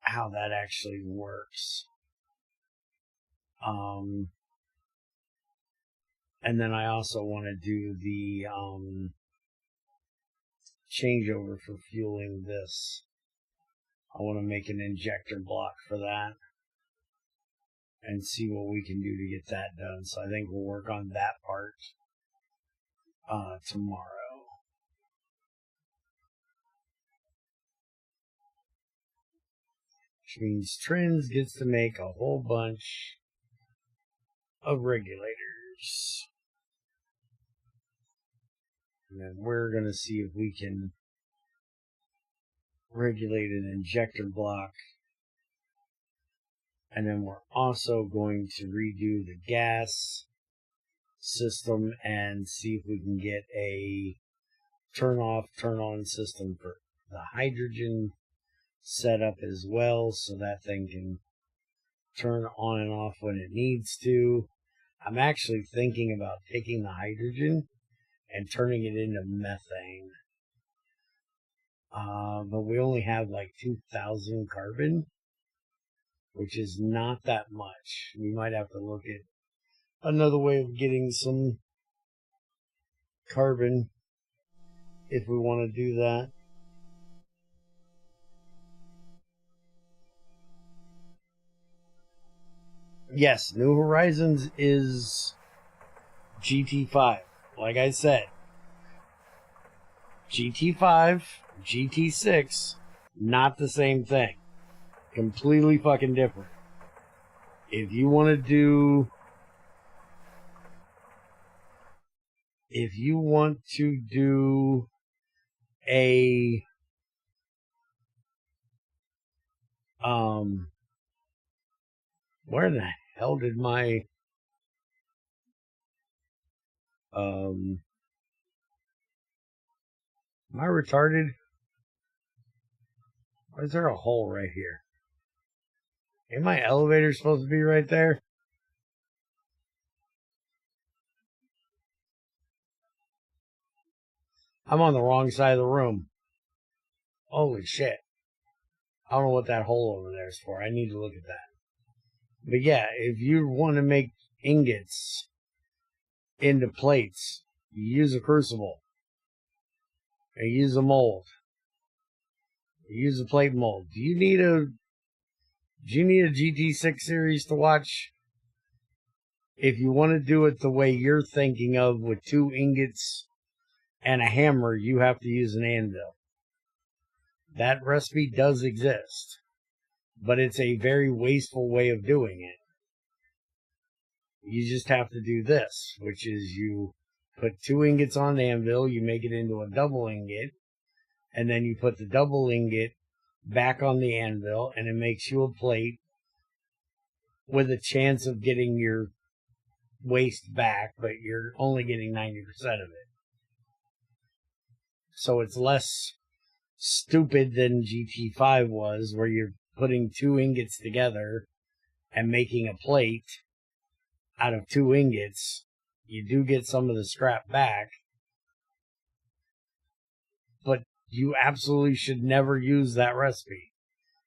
how that actually works. And then I also want to do the changeover for fueling this. I want to make an injector block for that and see what we can do to get that done. So I think we'll work on that part tomorrow. Which means Trends gets to make a whole bunch of regulators. And then we're going to see if we can regulate an injector block. And then we're also going to redo the gas system and see if we can get a turn off, turn on system for the hydrogen setup as well, so that thing can turn on and off when it needs to. I'm actually thinking about taking the hydrogen and turning it into methane. But we only have like 2,000 carbon, which is not that much. We might have to look at another way of getting some carbon if we want to do that. Yes, New Horizons is GT5. Like I said, GT5, GT6, not the same thing. Completely fucking different. If you want to do a where the hell did my am I retarded? Why is there a hole right here? Ain't my elevator supposed to be right there? I'm on the wrong side of the room. Holy shit. I don't know what that hole over there is for. I need to look at that. But yeah, if you want to make ingots into plates, you use a crucible. You use a mold. You use a plate mold. Do you need a GT6 series to watch? If you want to do it the way you're thinking of with 2 ingots and a hammer, you have to use an anvil. That recipe does exist, but it's a very wasteful way of doing it. You just have to do this, which is you put 2 ingots on an anvil, you make it into a double ingot, and then you put the double ingot back on the anvil, and it makes you a plate with a chance of getting your waste back, but you're only getting 90% of it. So it's less stupid than GT5 was, where you're putting 2 ingots together and making a plate out of 2 ingots. You do get some of the scrap back, but you absolutely should never use that recipe.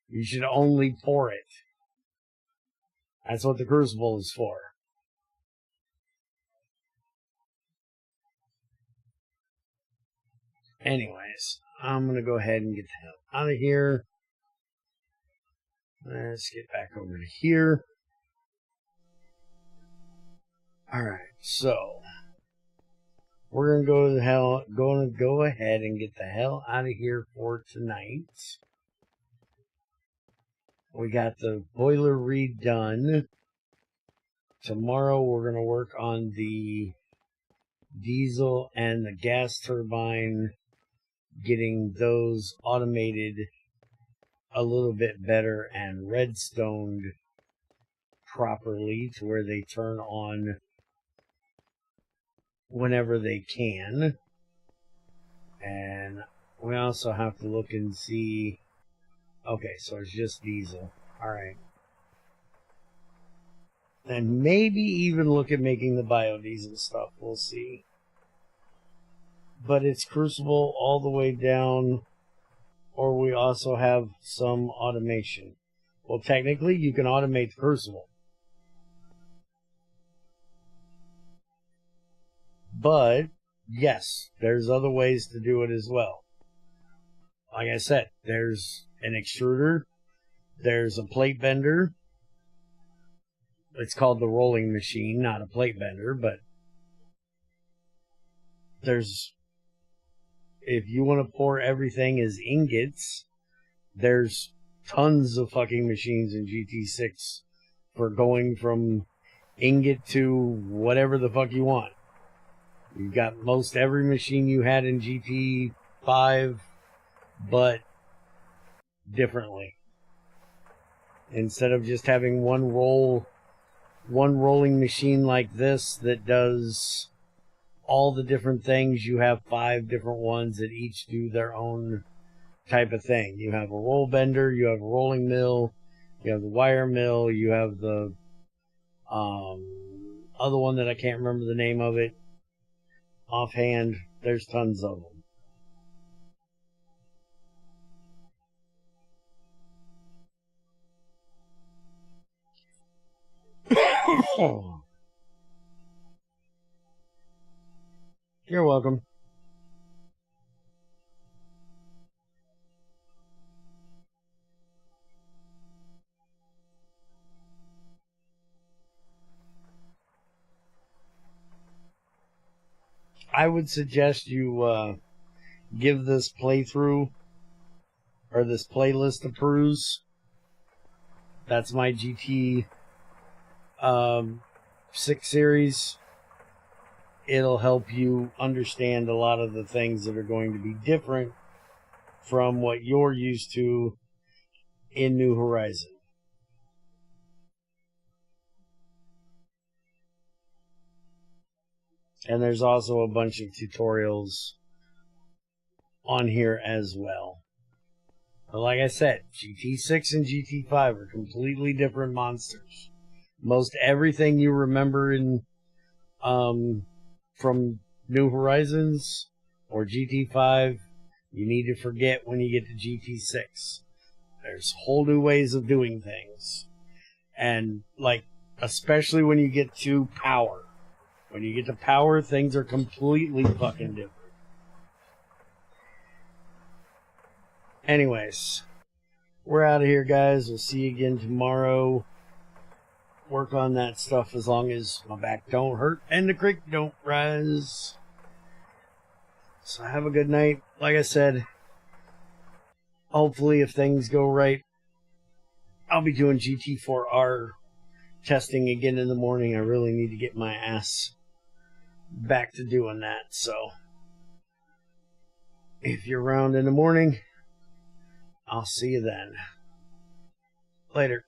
You should only pour it. That's what the crucible is for. Anyways, I'm going to go ahead and get the hell out of here. Let's get back over to here. Alright, so we're going to go ahead and get the hell out of here for tonight. We got the boiler redone. Tomorrow we're going to work on the diesel and the gas turbine, getting those automated a little bit better and redstoned properly to where they turn on whenever they can. And we also have to look and see. Okay, so it's just diesel. Alright. And maybe even look at making the biodiesel stuff. We'll see. But it's crucible all the way down, or we also have some automation. Well, technically, you can automate the crucible. But, yes, there's other ways to do it as well. Like I said, there's an extruder, there's a plate bender. It's called the rolling machine, not a plate bender, but there's, if you want to pour everything as ingots, there's tons of fucking machines in GT6 for going from ingot to whatever the fuck you want. You've got most every machine you had in GT5, but differently. Instead of just having one rolling machine like this that does all the different things, you have 5 different ones that each do their own type of thing. You have a roll bender, you have a rolling mill, you have the wire mill, you have the other one that I can't remember the name of it offhand. There's tons of them. You're welcome. I would suggest you give this playthrough or this playlist a peruse. That's my GT 6 series. It'll help you understand a lot of the things that are going to be different from what you're used to in New Horizon. And there's also a bunch of tutorials on here as well. But like I said, GT6 and GT5 are completely different monsters. Most everything you remember in from New Horizons or GT5, you need to forget when you get to GT6. There's whole new ways of doing things. And, like, especially when you get to power. When you get to power, things are completely fucking different. Anyways, we're out of here, guys. We'll see you again tomorrow. Work on that stuff as long as my back don't hurt and the creek don't rise. So have a good night. Like I said, hopefully if things go right, I'll be doing GT4R testing again in the morning. I really need to get my ass back to doing that. So if you're around in the morning, I'll see you then. Later.